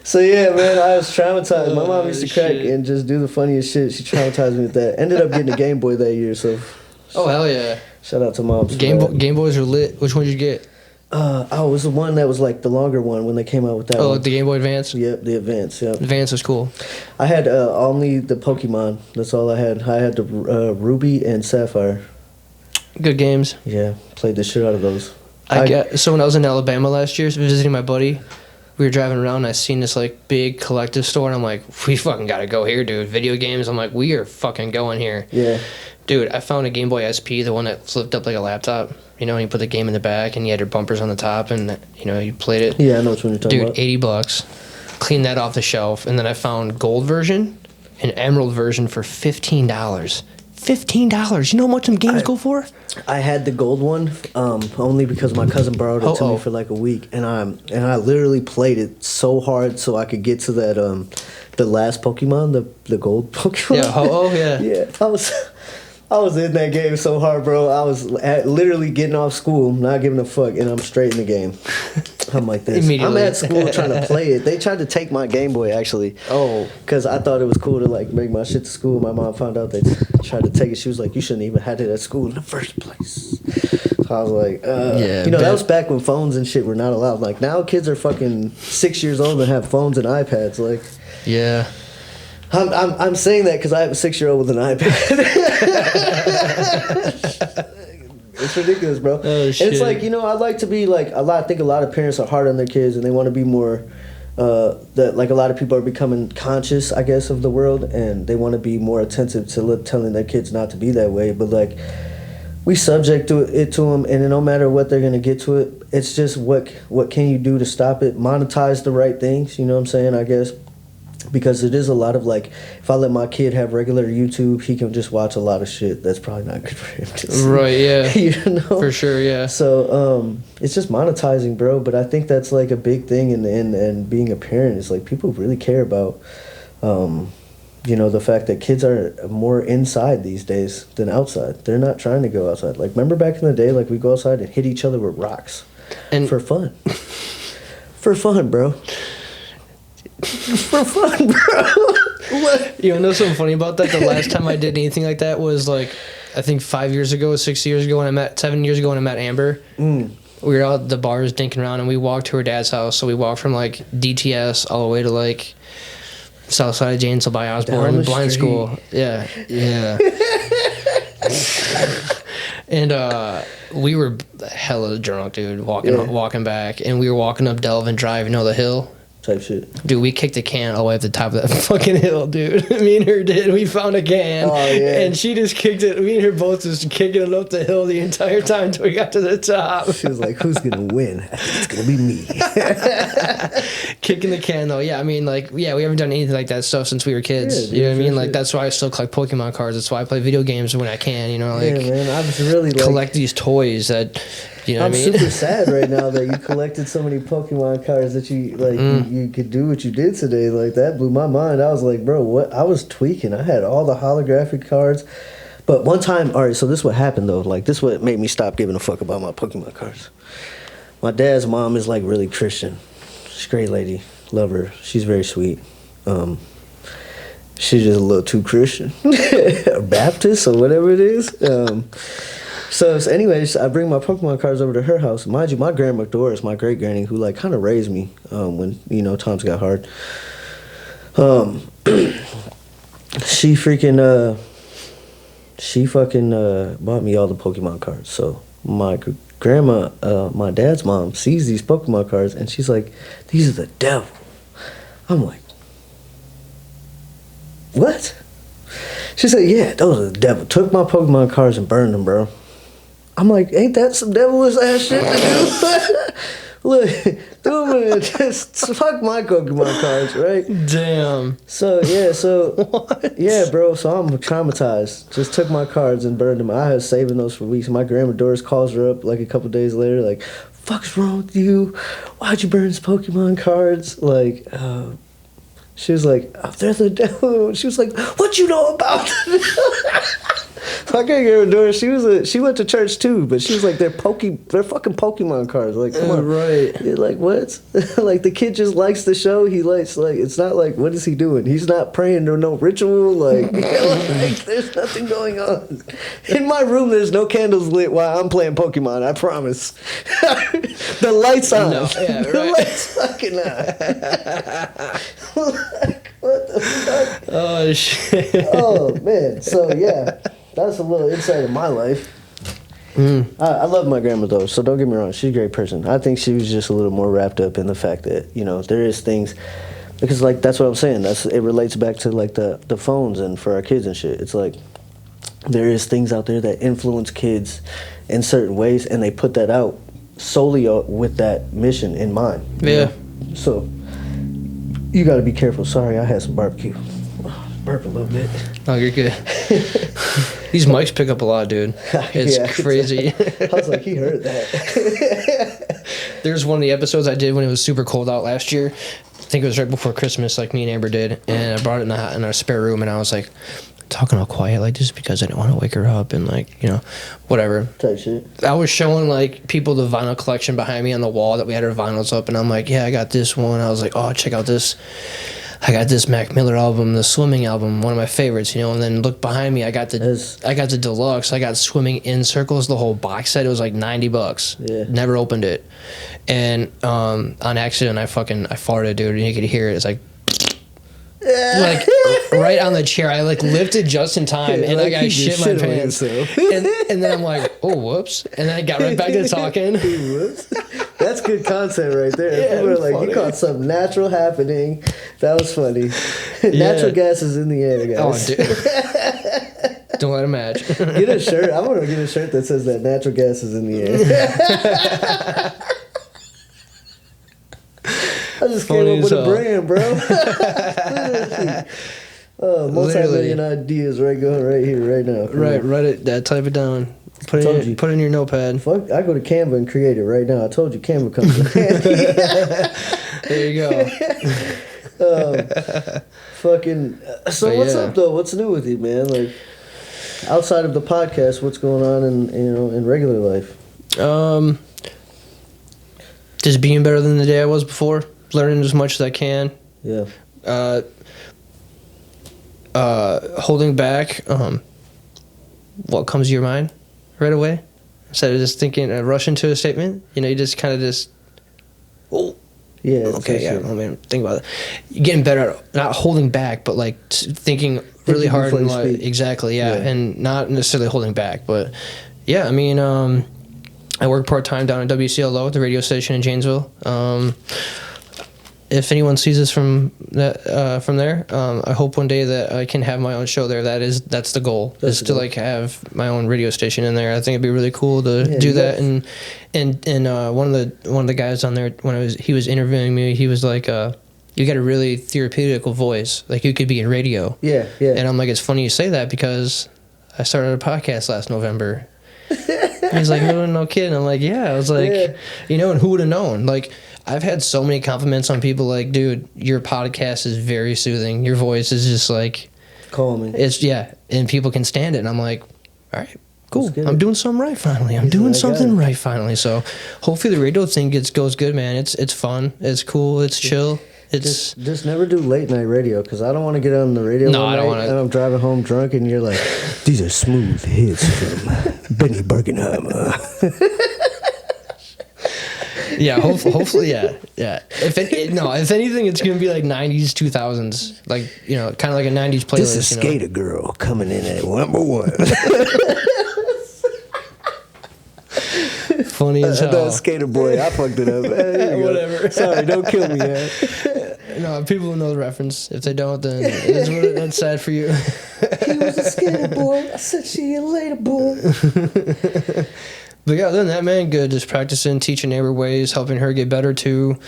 So yeah, man, I was traumatized. My mom used to crack and just do the funniest shit. She traumatized me with that. Ended up getting a Game Boy that year, so. Oh hell yeah! Shout out to Mom. Game Boys are lit. Which one did you get? It was the one that was like the longer one when they came out with that. Oh, one. the Game Boy Advance. Yep, the Advance. Yep. Advance was cool. I had only the Pokemon. That's all I had. I had the Ruby and Sapphire. Good games. Yeah, played the shit out of those. So when I was in Alabama last year visiting my buddy, we were driving around and I seen this like big collective store and I'm like, we fucking gotta go here, dude. Video games. I'm like, we are fucking going here. Yeah. Dude, I found a Game Boy SP, the one that flipped up like a laptop. You know, and you put the game in the back and you had your bumpers on the top and, you know, you played it. Yeah, I know which one you're talking about. Dude, $80. Cleaned that off the shelf. And then I found gold version and emerald version for $15. $15. You know how much them games go for? I had the gold one only because my cousin borrowed it to me for like a week, and I literally played it so hard so I could get to that the last Pokemon, the gold Pokemon. Yeah, yeah. Yeah, I was in that game so hard, bro. I was literally getting off school, not giving a fuck, and I'm straight in the game. I'm like this. I'm at school trying to play it. They tried to take my Game Boy, actually. Oh. Because I thought it was cool to, like, bring my shit to school. My mom found out they tried to take it. She was like, you shouldn't even had it at school in the first place. So I was like, yeah, you know, that was back when phones and shit were not allowed. Like, now kids are fucking 6 years old and have phones and iPads. Like, yeah. I'm saying that because I have a 6-year-old with an iPad. It's ridiculous, bro. Oh, shit. It's like, you know, I like to be like I think a lot of parents are hard on their kids and they want to be more that like a lot of people are becoming conscious, I guess, of the world, and they want to be more attentive to telling their kids not to be that way. But like, we subject it to them, and no matter what they're gonna get to it, it's just what can you do to stop it? Monetize the right things, you know what I'm saying? I guess. Because it is a lot of, like, if I let my kid have regular YouTube, he can just watch a lot of shit that's probably not good for him to see. Right, yeah. You know? For sure, yeah. So, it's just monetizing, bro. But I think that's, like, a big thing in being a parent. Is like, people really care about, you know, the fact that kids are more inside these days than outside. They're not trying to go outside. Like, remember back in the day, like, we go outside and hit each other with rocks. And for fun. For fun, bro. For fun, bro. What? You know something funny about that? The last time I did anything like that was like, I think 5 years ago, 6 years ago, 7 years ago when I met Amber. We were out at the bars dinking around and we walked to her dad's house. So we walked from like DTS all the way to like south side of Janesville by Osborne Blind street. School. Yeah, yeah. And we were hella drunk, dude, walking back. And we were walking up Delvin Drive, you know, the hill. Type shit. Dude, we kicked a can all the way up the top of that fucking hill, dude. Me and her did. We found a can. Oh, yeah. And she just kicked it. Me and her both just kicking it up the hill the entire time until we got to the top. She was like, who's going to win? I think it's going to be me. Kicking the can, though. Yeah, I mean, like, yeah, we haven't done anything like that stuff since we were kids. Yeah, you know what I mean? Like, shit. that's why I still collect Pokemon cards. That's why I play video games when I can, you know? Like, Yeah, man. I was really like, collect these toys that, you know what I mean? I'm super sad right now that you collected so many Pokemon cards that you, like, you could do what you did today. Like, that blew my mind. I was like, bro, what? I was tweaking. I had all the holographic cards. But one time, all right, so this is what happened, though. Like, this is what made me stop giving a fuck about my Pokemon cards. My dad's mom is, like, really Christian. She's a great lady. Love her. She's very sweet. She's just a little too Christian. Or Baptist or whatever it is. So anyways, I bring my Pokemon cards over to her house. Mind you, my grandma Doris, my great granny, who like kind of raised me when, you know, times got hard. She fucking bought me all the Pokemon cards. So my grandma, my dad's mom, sees these Pokemon cards and she's like, "These are the devil." I'm like, "What?" She said, "Yeah, those are the devil." Took my Pokemon cards and burned them, bro. I'm like, ain't that some devilish ass shit to do? Look, dude, just fuck my Pokemon cards, right? Damn. So, yeah, What? yeah, bro, so I'm traumatized. Just took my cards and burned them. I was saving those for weeks. My grandma Doris calls her up like a couple days later, like, "Fuck's wrong with you? Why'd you burn these Pokemon cards?" Like, she was like, "Oh, they're the devil." She was like, "What you know about them?" I can't get her Doris. She went to church too, but she was like, they're fucking Pokemon cards. Like, come on, Right. You're like, what? Like, the kid just likes the show. He likes, like, it's not like, what is he doing? He's not praying to no ritual. Like, like, there's nothing going on. In my room, there's no candles lit while I'm playing Pokemon. I promise. The lights on. No, yeah, The right. lights fucking on. Like, what the fuck? Oh, shit. Oh, man. So, yeah. That's a little insight of my life. I love my grandma though, so don't get me wrong, she's a great person. I think she was just a little more wrapped up in the fact that, you know, there is things, because like that's what I'm saying, it relates back to like the phones and for our kids and shit. It's like there is things out there that influence kids in certain ways, and they put that out solely with that mission in mind. Yeah. So you got to be careful. Sorry, I had some barbecue. Burp a little bit. Oh, you're good. These mics pick up a lot, dude. It's crazy. I was like, he heard that. There's one of the episodes I did when it was super cold out last year. I think it was right before Christmas, like me and Amber did, and I brought it in our spare room, and I was like, talking all quiet like this because I didn't want to wake her up and like, you know, whatever. Type shit. I was showing like people the vinyl collection behind me on the wall that we had our vinyls up, and I'm like, yeah, I got this one. I was like, oh, check out this. I got this Mac Miller album, the Swimming album, one of my favorites, you know. And then look behind me, I got the deluxe. I got Swimming in Circles, the whole box set. It was like $90. Yeah. Never opened it, and on accident, I farted, dude, and you could hear it. It's like right on the chair. I like lifted just in time, and like I shit my pants. and then I'm like, oh, whoops, and then I got right back to talking. Whoops. That's good content right there. Yeah, People are like, funny. you caught something natural happening. That was funny. Yeah. Natural gas is in the air, guys. Oh, dude. Don't let him match. Get a shirt. I want to get a shirt that says that natural gas is in the air. I just came up with a brand, bro. Multi-million ideas right here, right now. Come Right, on. write it. Type it down. Put it in your notepad. Fuck, I go to Canva and create it right now. I told you Canva comes in handy. There you go. So what's up though? What's new with you, man? Like outside of the podcast, what's going on in regular life? Just being better than the day I was before. Learning as much as I can. Yeah. Holding back. What comes to your mind right away, instead of just thinking, rush into a statement. You know, you just kind of just. Oh. Yeah. Okay. Yeah. I mean, think about it. You're getting better at not holding back, but like thinking really hard and like, exactly. Yeah. And not necessarily holding back, but yeah. I mean, I work part-time down at WCLO, the radio station in Janesville. If anyone sees this from there, I hope one day that I can have my own show there. That's the goal. Is to like have my own radio station in there. I think it'd be really cool to do that. And one of the guys on there, when he was interviewing me, he was like, you got a really therapeutical voice. Like you could be in radio. Yeah. Yeah. And I'm like, it's funny you say that because I started a podcast last November. He's like, no kidding. I'm like, yeah. I was like, you know, and who would have known? Like, I've had so many compliments on people like, dude, your podcast is very soothing. Your voice is just like calming. And people can stand it. And I'm like, all right, cool. I'm doing something right finally. I'm doing something right finally. So hopefully the radio thing goes good, man. It's fun. It's cool. It's chill. It's just never do late night radio, because I don't want to get on the radio. No, I don't want to. And I'm driving home drunk, and you're like, these are smooth hits from Benny Bergenheimer. Yeah, hopefully, yeah. If anything, it's gonna be like '90s, 2000s, like, you know, kind of like a '90s playlist. This is Skater Girl coming in at number one. Funny as hell. No, Skater Boy, I fucked it up. Whatever. Sorry, don't kill me, man. No, people will know the reference. If they don't, then that's sad for you. He was a skater boy. I said, see you later, boy. But yeah, other than that, man, good. Just practicing, teaching neighbor ways, helping her get better too.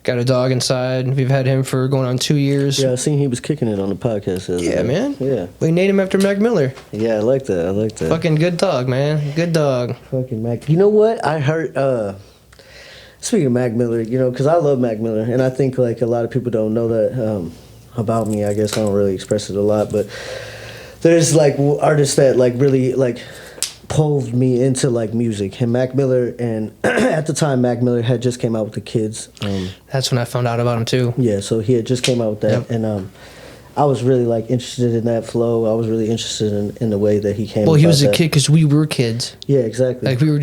Got a dog inside. We've had him for going on 2 years. Yeah, I seen he was kicking it on the podcast. Yeah, man. Yeah. We named him after Mac Miller. Yeah, I like that. Fucking good dog, man. Good dog. Fucking Mac. You know what? I heard, speaking of Mac Miller, you know, because I love Mac Miller, and I think, like, a lot of people don't know that about me. I guess I don't really express it a lot, but there's, like, artists that, like, really, like, pulled me into like music, and Mac Miller, and at the time Mac Miller had just came out with the Kids. That's when I found out about him too. Yeah, so he had just came out with that, and I was really like interested in that flow. I was really interested in the way that he came. Well, he was a that. kid because we were kids. Yeah, exactly. Like we were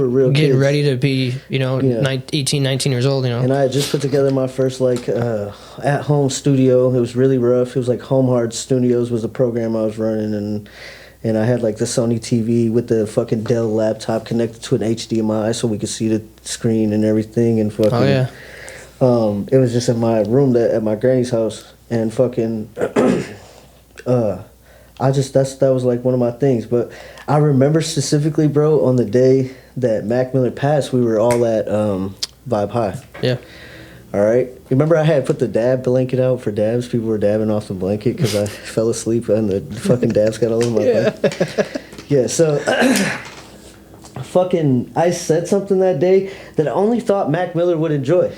real getting kids. ready to be, 18, 19 years old. And I had just put together my first like at-home studio. It was really rough. It was like Home Hard Studios was the program I was running, and I had like the Sony TV with the fucking Dell laptop connected to an HDMI so we could see the screen and everything, and fucking. Oh yeah. It was just in my room at my granny's house, and fucking. That was like one of my things, but I remember specifically, bro, on the day that Mac Miller passed, we were all at Vibe High. Yeah. All right. Remember I had put the dab blanket out for dabs? People were dabbing off the blanket because I fell asleep and the fucking dabs got all over my blanket. Yeah, so fucking I said something that day that I only thought Mac Miller would enjoy.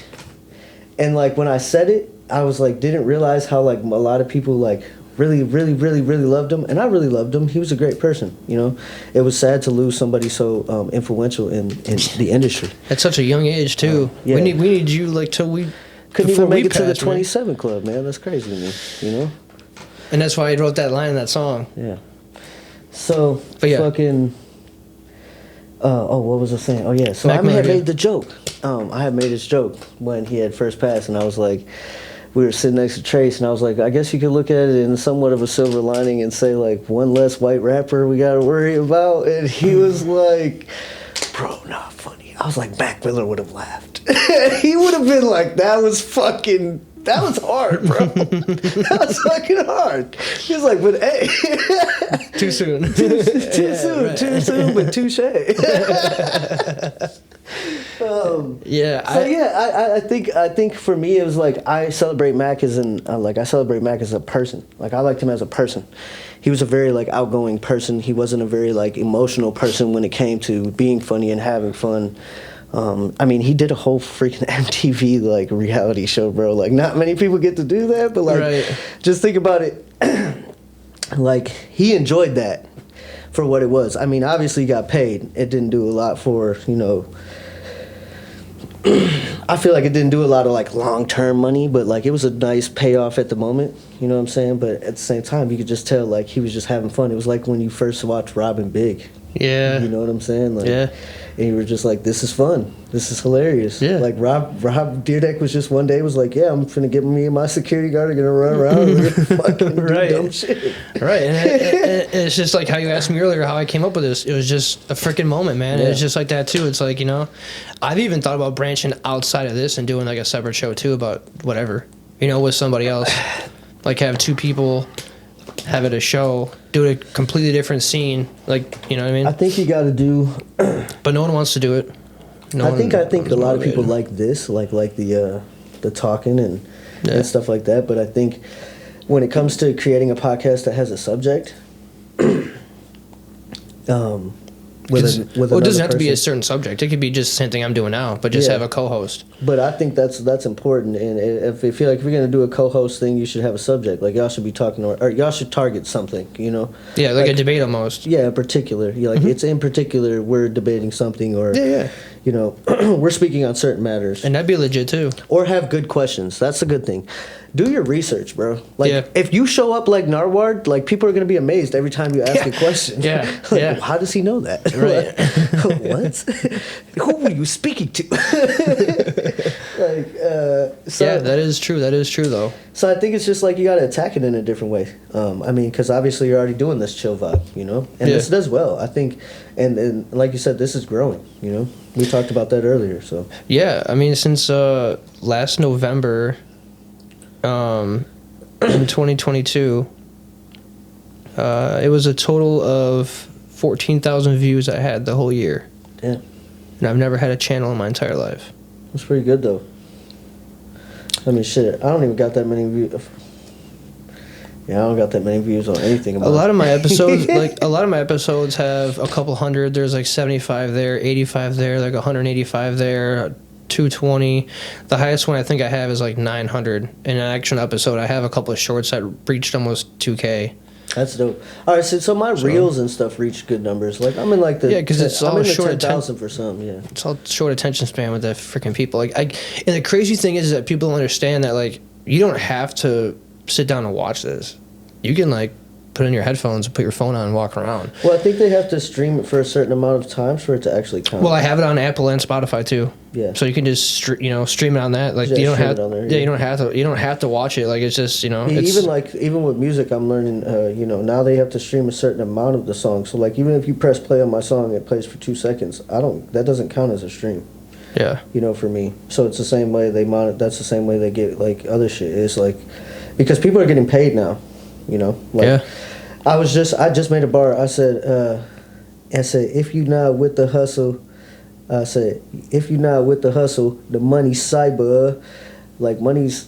And like when I said it, I was like didn't realize how like a lot of people like really loved him, and I really loved him. He was a great person, you know. It was sad to lose somebody so influential in the industry. At such a young age too. Yeah. We need you like till we couldn't even make it to the passed, 27 club, man. That's crazy to me, you know. And that's why he wrote that line in that song. Yeah. So But yeah. fucking. What was I saying? Oh yeah. So Mac I Miller, had made the joke. I had made this joke when he had first passed, and I was like. We were sitting next to Trace, and I was like, I guess you could look at it in somewhat of a silver lining and say, like, one less white rapper we got to worry about. And he was like, bro, not funny. I was like, Mac Miller would have laughed. He would have been like, that was hard, bro. That was fucking hard. He was like, but hey. Too soon. Too soon, but touche. I think for me it was like I celebrate Mac as a person. Like I liked him as a person. He was a very like outgoing person. He wasn't a very like emotional person when it came to being funny and having fun. I mean, he did a whole freaking MTV like reality show, bro. Like not many people get to do that, but like Right. just think about it. Like he enjoyed that for what it was. I mean, obviously he got paid. It didn't do a lot for, you know, I feel like it didn't do a lot of like long-term money, but like it was a nice payoff at the moment, you know what I'm saying? But at the same time, you could just tell like he was just having fun. It was like when you first watched Robin Big. Yeah. You know what I'm saying? Like, Yeah. And you were just like, this is fun. This is hilarious. Yeah. Like Rob Deerdeck was just one day was like, yeah, I'm finna get me and my security guard are gonna run around and fucking Right. do dumb shit. Right, and it's just like how you asked me earlier how I came up with this. It was just a freaking moment, man. Yeah. It was just like that too. It's like, you know, I've even thought about branching outside of this and doing like a separate show too about whatever, you know, with somebody else. Like have two people have it a show, do a completely different scene, like, you know what I mean? I think you gotta do But no one wants to do it. I think a lot of people like this, like the talking and stuff like that. But I think when it comes to creating a podcast that has a subject, Well, it doesn't have to be a certain subject. It could be just the same thing I'm doing now, but just Yeah. have a co-host. But I think that's important. And if you feel like if you're gonna do a co-host thing, you should have a subject. Like y'all should be talking, or y'all should target something. You know? Yeah, like a debate almost. Yeah, in particular. Yeah, like it's in particular we're debating something, or Yeah. you know, we're speaking on certain matters, And that'd be legit too. or have good questions. That's a good thing. Do your research, bro. Like Yeah. if you show up like Narwhal, like people are gonna be amazed every time you ask a question. Yeah, Like, yeah. how does he know that? Right. What? Who were you speaking to? So, Yeah, that is true. That is true though. So I think it's just like you gotta attack it in a different way. I mean, because obviously you're already doing this chill vibe, you know, and this does well. I think, and like you said, this is growing. You know, we talked about that earlier. So Yeah, I mean, since last November, in 2022, it was a total of 14,000 views I had the whole year. yeah, And I've never had a channel in my entire life. that's pretty good though. I mean, shit, I don't even got that many views. Yeah, I don't got that many views on anything. About A lot of my episodes have a couple hundred. There's like 75 there, 85 there, like 185 there, 220. The highest one I think I have is like 900. In an actual episode, I have a couple of shorts that reached almost 2K. That's dope. All right, so my reels and stuff reach good numbers. Like I'm in like the 'cause it's all I'm in the short 10,000 for some. Yeah, It's all short attention span with the freaking people. Like, and the crazy thing is that people don't understand that like you don't have to sit down and watch this. You can like put in your headphones and put your phone on and walk around. Well, I think they have to stream it for a certain amount of times for it to actually count. Well, I have it on Apple and Spotify too. Yeah. So you can just stream it on that. Like Just you don't stream have it on there, you don't have to watch it. Like it's just it's, even with music, I'm learning. Now they have to stream a certain amount of the song. So like even if you press play on my song, it plays for 2 seconds. That doesn't count as a stream. yeah. For me. So it's the same way that's the same way they get like other shit. It's like because people are getting paid now. Yeah. I just made a bar. I said if you not with the hustle, I said if you not with the hustle, the money's cyber. Like money's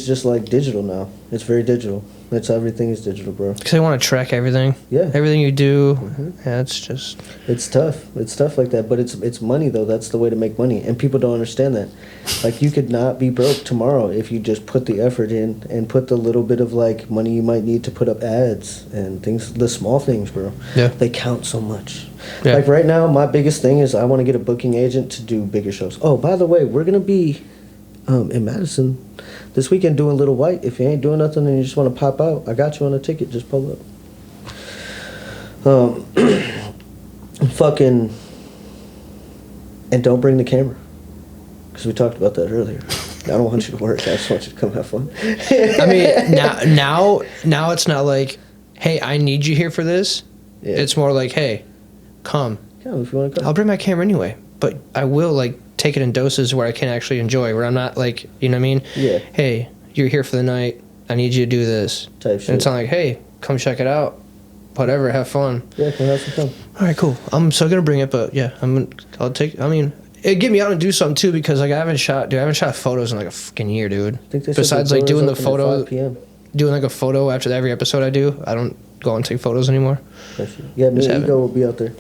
just like digital now. It's very digital. Everything is digital, bro. Because they want to track everything. Yeah. Everything you do. Mm-hmm. Yeah, it's just. It's tough. It's tough like that. But it's money though. That's the way to make money, and people don't understand that. Like you could not be broke tomorrow if you just put the effort in and put the little bit of like money you might need to put up ads and things. The small things, bro. Yeah. They count so much. Yeah. Like right now, my biggest thing is I want to get a booking agent to do bigger shows. Oh, by the way, we're gonna be in Madison this weekend doing Little White. If you ain't doing nothing and you just want to pop out, I got you on a ticket. Just pull up. Fucking, and don't bring the camera, because we talked about that earlier. I don't want you to work. I just want you to come have fun. I mean, now it's not like, hey, I need you here for this. Yeah. It's more like, hey, come. Come if you want to come. I'll bring my camera anyway, but I will like take it in doses where I can actually enjoy. Where I'm not like, you know what I mean? Yeah. Hey, you're here for the night. I need you to do this. Type shit. And it's not like, hey, come check it out. Whatever, have fun. Yeah, come have some fun. All right, cool. I'm still gonna bring it, but yeah, I'll take. I mean, it get me out and do something too because like I haven't shot photos in like a fucking year, dude. I think they said Besides the like doing the doors open at photo, 5 p.m. doing like a photo after every episode I do, I don't go and take photos anymore. Yeah, me Just and have Ego will be out there.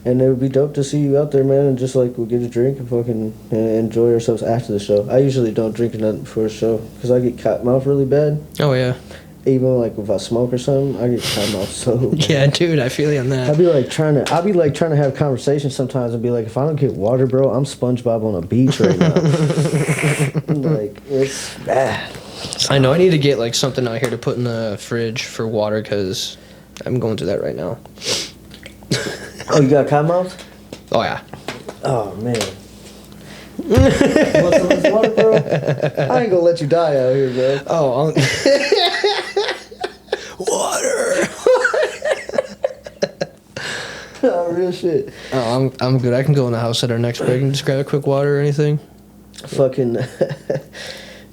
And it would be dope to see you out there, man, and just like we'll get a drink and fucking enjoy ourselves after the show. I usually don't drink nothing before a show because I get cotton mouth really bad. Oh yeah. Even like if I smoke or something, I get cotton mouth so bad. Yeah, dude, I feel you on that. I'll be like trying to have conversations sometimes and be like, if I don't get water, bro, I'm SpongeBob on a beach right now. Like it's bad. I know I need to get like something out here to put in the fridge for water because I'm going through that right now. Oh, you got cotton mouth? Oh yeah. Oh man. You want some of this water, bro? I ain't gonna let you die out here, bro. Oh. Water. Oh, real shit. Oh, I'm good. I can go in the house at our next break and just grab a quick water or anything. Fucking.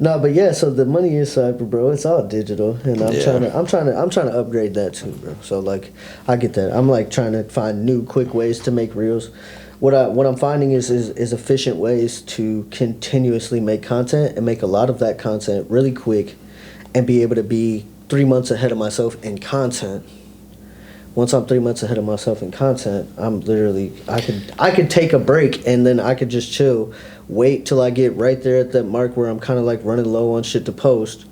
No, but yeah. So the money is cyber, bro. It's all digital, and I'm trying to upgrade that too, bro. So like, I get that. I'm like trying to find new, quick ways to make reels. What I'm finding is efficient ways to continuously make content and make a lot of that content really quick, and be able to be 3 months ahead of myself in content. Once I'm 3 months ahead of myself in content, I'm literally I could take a break and then I could just chill, wait till I get right there at that mark where I'm kind of like running low on shit to post,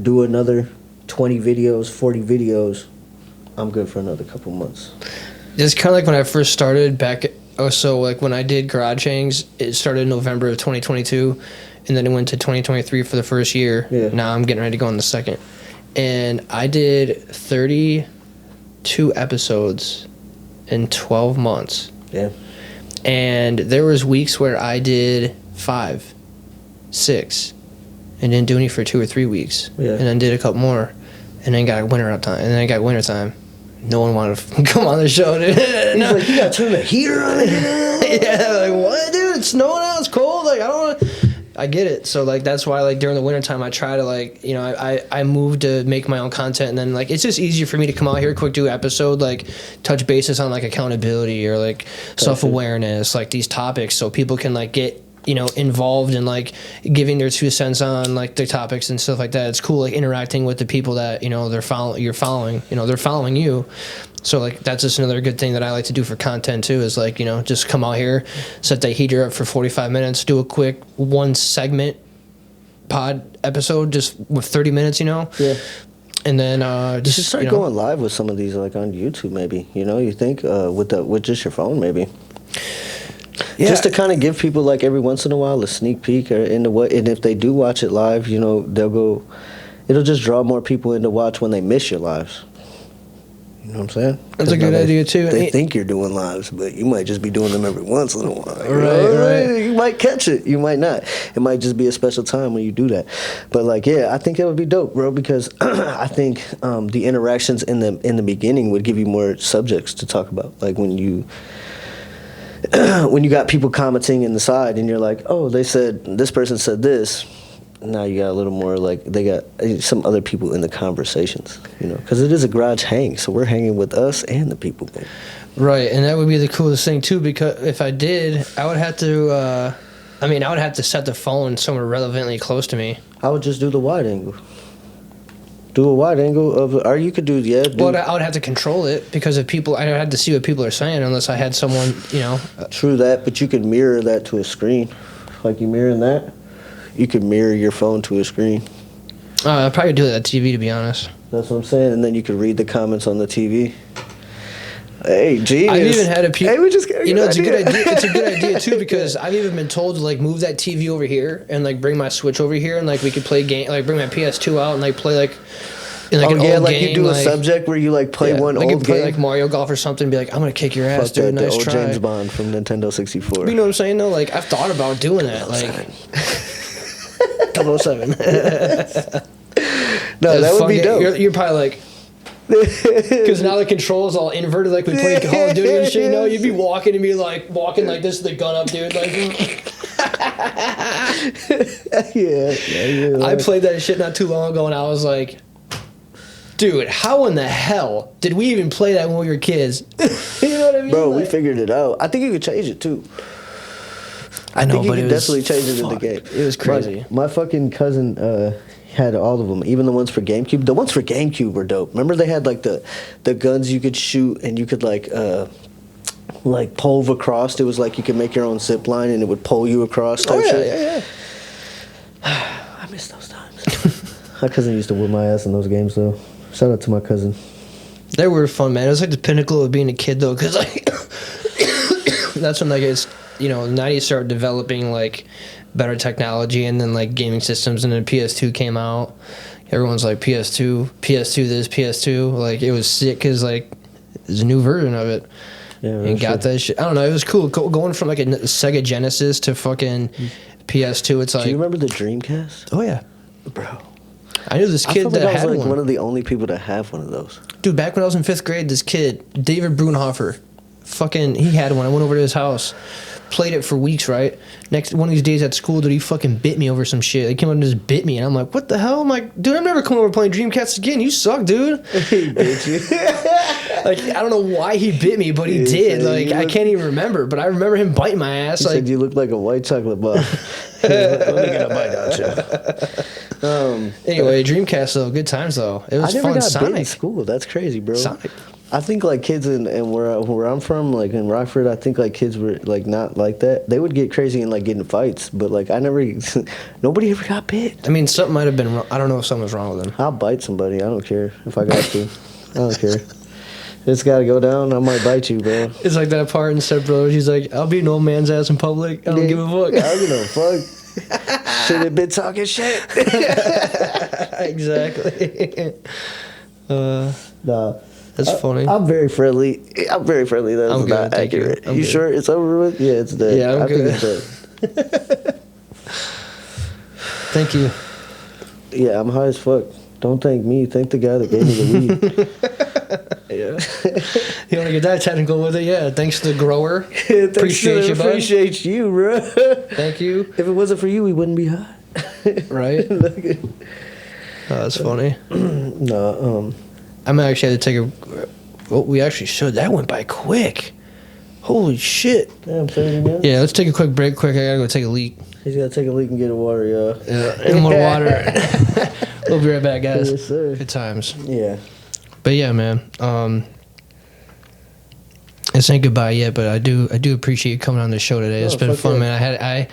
do another 20 videos, 40 videos. I'm good for another couple months. It's kind of like when I first started back. So like when I did Garage Hangs, it started in November of 2022, and then it went to 2023 for the first year. Yeah. Now I'm getting ready to go on the second, and I did 32 episodes in 12 months. Yeah. And there was weeks where I did 5, 6, and didn't do any for 2 or 3 weeks. Yeah. And then did a couple more, and then got winter time, and then I got winter time. No one wanted to come on the show, dude. He's like, you gotta turn the heater on again. Yeah, like what, dude? It's snowing out. It's cold. Like I don't want to. I get it. So like that's why like during the wintertime I try to like I moved to make my own content, and then like it's just easier for me to come out here, quick do an episode, like touch bases on like accountability or like self-awareness, like these topics, so people can like get involved in like giving their 2 cents on like the topics and stuff like that. It's cool like interacting with the people that you're following. They're following you. So like that's just another good thing that I like to do for content too, is like just come out here, set the heater up for 45 minutes, do a quick 1 segment pod episode just with 30 minutes, Yeah. and then just You should start going live with some of these like on YouTube maybe. You think with just your phone maybe. Yeah. Just to kind of give people like every once in a while a sneak peek into what, and if they do watch it live, they'll go. It'll just draw more people in to watch when they miss your lives. You know what I'm saying? That's a good idea, too. They think you're doing lives, but you might just be doing them every once in a while. Right. You might catch it. You might not. It might just be a special time when you do that. But like, yeah, I think it would be dope, bro, because I think the interactions in the beginning would give you more subjects to talk about. Like when you got people commenting in the side and you're like, oh, they said this person said this. Now you got a little more, like, they got some other people in the conversations, you know, because it is a garage hang, so we're hanging with us and the people. Right, and that would be the coolest thing, too, because if I did, I would have to, I would have to set the phone somewhere relevantly close to me. I would just do the wide angle. Do a wide angle of, or you could do, Well, I would have to control it, because if people, I had to see what people are saying, unless I had someone, you know. True that, but you could mirror that to a screen. Like you mirroring that. You could mirror your phone to a screen. I'd probably do that on TV, to be honest. That's what I'm saying. And then you could read the comments on the TV. Hey, genius. I've even had Hey, we just got a it's a good idea. It's a good idea, too, because I've even been told to, like, move that TV over here and, like, bring my Switch over here and, like, we could play game, like, bring my PS2 out and, like, play, like, in, like, an old like game, you do like, a subject where you, like, play one like old you play, game. like, Mario Golf or something and be like, I'm going to kick your ass, Fuck dude. that, Nice the old try. James Bond from Nintendo 64. But you know what I'm saying, though? Like, I've thought about doing that. Like, 007. No, that would be dope. You're probably like, because now the controls all inverted, like we play Call of Duty and shit. You know, you'd be walking and be like walking like this, with the gun up, dude. Like, yeah. I played that shit not too long ago, and I was like, dude, how in the hell did we even play that when we were kids? You know what I mean, bro? like, We figured it out. I think you could change it too. I know, think you but could it was definitely change it in the game. It was crazy. My fucking cousin had all of them, even the ones for GameCube. The ones for GameCube were dope. Remember they had like the guns you could shoot and you could like pole across. It was like you could make your own zip line and it would pull you across. Type shit. Yeah. I miss those times. My cousin used to whip my ass in those games though. Shout out to my cousin. They were fun, man. It was like the pinnacle of being a kid, though, because like that's when like it's, you know, 90s started developing like better technology, and then like gaming systems, and then PS2 came out. Everyone's like PS2 this, PS2. Like it was sick because like there's a new version of it. Yeah, and got that shit. I don't know. It was cool going from like a Sega Genesis to fucking PS2. It's like. Do you remember the Dreamcast? Oh yeah, bro. I knew this kid that had one of the only people to have one of those. Dude, back when I was in 5th grade, this kid, David Brunhofer, fucking, he had one. I went over to his house, played it for weeks, right? Next, one of these days at school, dude, he fucking bit me over some shit. He came up and just bit me, and I'm like, what the hell? I'm like, dude, I'm never coming over playing Dreamcast again. You suck, dude. He bit you. Like, I don't know why he bit me, but he did. Like, I can't even remember, but I remember him biting my ass. He said you look like a white chocolate bar. Let me get a bite out you. Anyway, Dreamcast, though, good times, though. It was I never fun. got Sonic. bit in school. That's crazy, bro. Sonic. I think like kids in where I'm from, like in Rockford, I think like kids were like not like that. They would get crazy and like get in fights, but like I never, nobody ever got bit. I mean, something might have been wrong. I don't know if something was wrong with him. I'll bite somebody. I don't care if I got to. I don't care. It's got to go down. I might bite you, bro. It's like that part in Step Brothers. He's like, I'll beat an old man's ass in public. I don't give a fuck. I don't give a fuck. Should have been talking shit. Exactly. Nah. That's funny. I'm very friendly. That's I'm good, not thank you. accurate. I'm You good. sure it's over with? Yeah, it's dead. Yeah, I'm I good. think it's dead. Thank you. Yeah, I'm high as fuck. Don't thank me. Thank the guy that gave me the weed. Yeah. You want to get that technical with it? Yeah. Thanks to the grower. Thanks Appreciate you, bud. Appreciate you, bro. Thank you. If it wasn't for you, we wouldn't be high. Right? Oh, that's funny. No, I might actually have to take a... Well, we actually should. That went by quick. Holy shit. yeah, I'm 30 minutes. Yeah, let's take a quick break. I gotta go take a leak. He's got to take a leak and get a water, y'all. Yeah, and more water. We'll be right back, guys. Yes, sir. Good times. Yeah. But yeah, man. This ain't goodbye yet, but I do appreciate you coming on the show today. It's Oh, been fuck fun, yeah. man.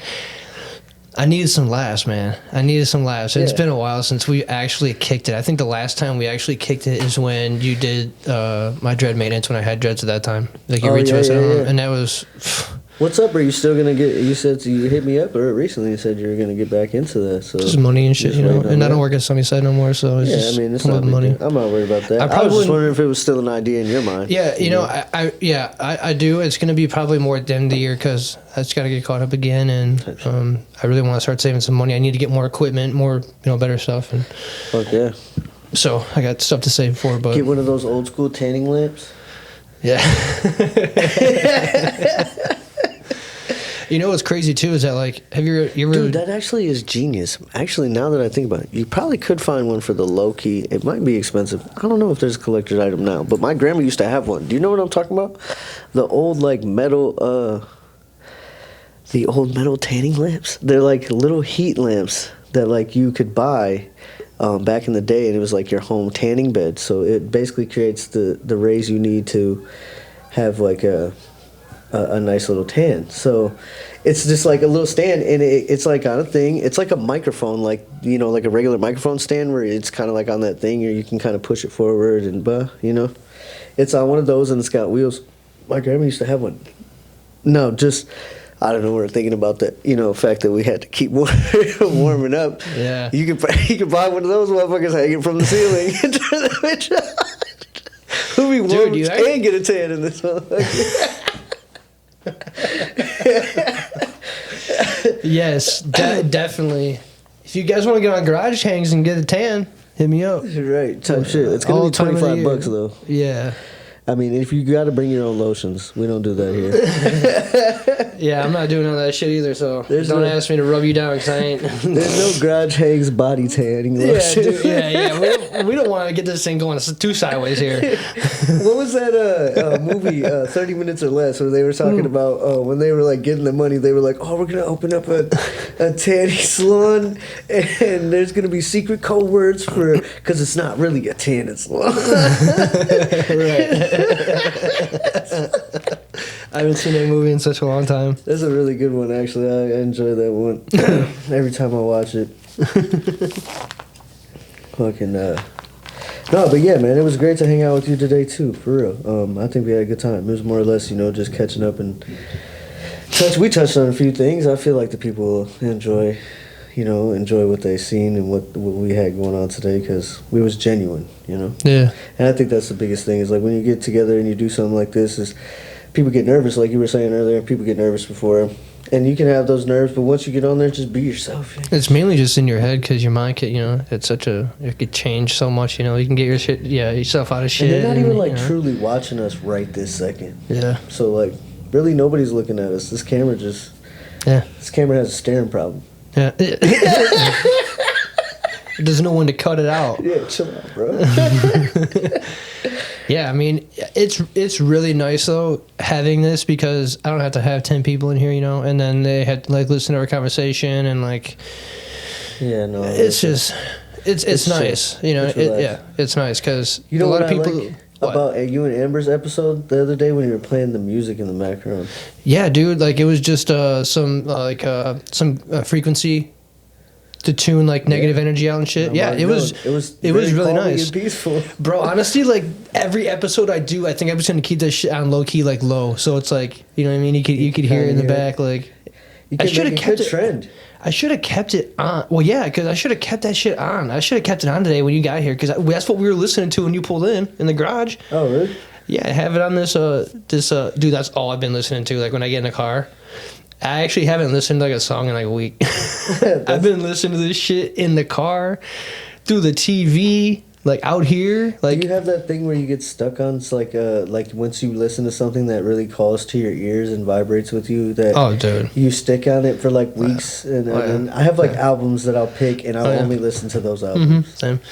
I needed some laughs, man. It's Yeah. been a while since we actually kicked it. I think the last time we actually kicked it is when you did my dread maintenance when I had dreads at that time. Like you Oh, read to yeah, us, yeah, yeah. and that was What's up? Are you still gonna get? You said you hit me up or recently. You said you were gonna get back into that. So just money and shit, you know. And I don't work at Sunnyside no more, so it's just it's come not with money. I'm not worried about that. I was just wondering if it was still an idea in your mind. Yeah, you know, I do. It's gonna be probably more at the end of the year because I just gotta get caught up again, and I really want to start saving some money. I need to get more equipment, more better stuff, and fuck yeah. So I got stuff to save for, but get one of those old school tanning lamps. Yeah. You know what's crazy too is that like, have you ever? Dude, that actually is genius. Actually, now that I think about it, you probably could find one for the low key. It might be expensive. I don't know if there's a collector's item now, but my grandma used to have one. Do you know what I'm talking about? The old like metal, the old metal tanning lamps. They're like little heat lamps that like you could buy back in the day, and it was like your home tanning bed. So it basically creates the rays you need to have like a nice little tan. So it's just like a little stand, and it's like on a thing. It's like a microphone, like like a regular microphone stand, where it's kind of like on that thing, or you can kind of push it forward, and it's on one of those, and it's got wheels. My grandma used to have one. No, just I don't know. We're thinking about the fact that we had to keep warming up. Yeah, you could buy one of those motherfuckers hanging from the ceiling and turn the bitch on. Who be warm and get a tan in this motherfucker? Yes, definitely. If you guys want to get on garage hangs and get a tan, hit me up. Right, type shit. It's gonna be $25 though. Yeah. I mean, if you got to bring your own lotions, we don't do that here. Yeah, I'm not doing all that shit eiteither. So don't ask me to rub you down because I ain't. There's no garage hangs body tanning lotion. Yeah. We don't want to get this thing going too sideways here. What was that movie, 30 Minutes or Less, where they were talking about when they were like getting the money, they were like, oh, we're gonna open up a tanning salon, and there's gonna be secret code words for because it's not really a tanning salon. Right. I haven't seen that movie in such a long time. That's a really good one, actually. I enjoy that one every time I watch it. Fucking no, but yeah, man, it was great to hang out with you today too, for real. I think we had a good time. It was more or less, just catching up and we touched on a few things. I feel like the people enjoy what they've seen and what we had going on today, because we was genuine, Yeah. And I think that's the biggest thing, is like when you get together and you do something like this, is people get nervous, like you were saying earlier. People get nervous before, and you can have those nerves, but once you get on there, just be yourself. It's mainly just in your head, because your mind could, it could change so much. You can get yourself out of shit. And they're not even truly watching us right this second. Yeah. So like, really, nobody's looking at us. This camera has a staring problem. Yeah. There's no one to cut it out. Yeah, chill out, bro. Yeah, I mean, it's really nice though having this, because I don't have to have 10 people in here, and then they had to listen to our conversation and Yeah, no. it's just it's nice, it's nice because a lot of people. Like about you and Amber's episode the other day when you were playing the music in the background. Yeah, dude, it was just some frequency to tune negative energy out and shit. Yeah, it was really nice and peaceful, bro. Honestly, every episode I do, I think I'm just gonna keep that shit on low key, low, so it's you know what I mean. You could hear it in the back, I should have kept it. Trend. I should have kept it on. Well, yeah, because I should have kept that shit on. I should have kept it on today when you got here, because that's what we were listening to when you pulled in the garage. Oh, really? Yeah, I have it on this dude. That's all I've been listening to. When I get in the car, I actually haven't listened to a song in a week. I've been listening to this shit in the car, through the TV, out here. Do you have that thing where you get stuck on? It's like once you listen to something that really calls to your ears and vibrates with you, that dude, you stick on it for weeks. And I have albums that I'll pick, and I'll only listen to those albums. Mm-hmm.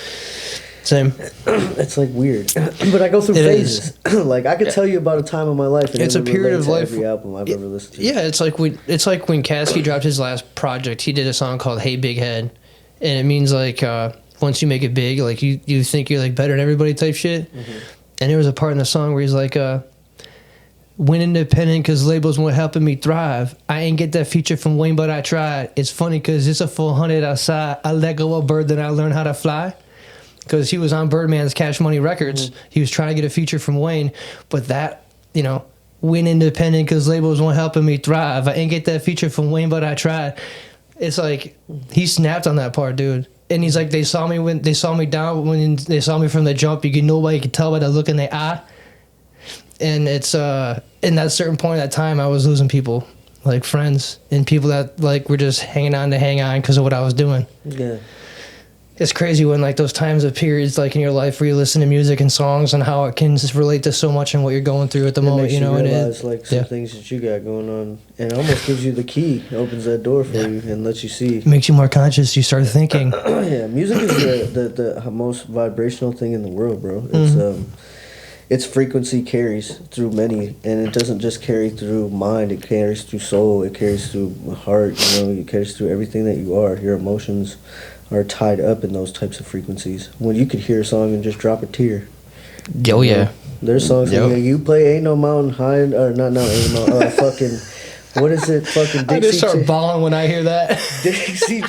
Same. It's weird, but I go through phases. I could tell you about a time in my life, and it's a period of life. Every album I've ever listened to. Yeah, it's like when Kasky dropped his last project, he did a song called "Hey Big Head," and it means once you make it big, you think you're better than everybody type shit. Mm-hmm. And there was a part in the song where he's went independent because labels weren't helping me thrive. I ain't get that feature from Wayne, but I tried. It's funny because it's a 400 outside. I let go of bird, then I learned how to fly. Because he was on Birdman's Cash Money Records. Mm-hmm. He was trying to get a feature from Wayne, but that, went independent because labels weren't helping me thrive. I ain't get that feature from Wayne, but I tried. It's like he snapped on that part, dude. And he's like, they saw me when they saw me down, when they saw me from the jump. Nobody could tell by the look in the eye. And it's in that certain point at that time, I was losing people, like friends and people that like were just hanging on to hang on because of what I was doing. Yeah. It's crazy when like those times of periods like in your life where you listen to music and songs and how it can just relate to so much and what you're going through at the moment. You know, it realize, is like some things that you got going on, and it almost gives you the key, opens that door for you, and lets you see. It makes you more conscious. You start thinking. Yeah, music is the most vibrational thing in the world, bro. It's its frequency carries through many, and it doesn't just carry through mind. It carries through soul. It carries through heart. You know, it carries through everything that you are. Your emotions are tied up in those types of frequencies. When you could hear a song and just drop a tear. Oh yeah. There's songs like you play "Ain't No Mountain High" or not "Ain't No Mountain." Fucking what is it? Fucking Dixie. I just start bawling when I hear that. Dixie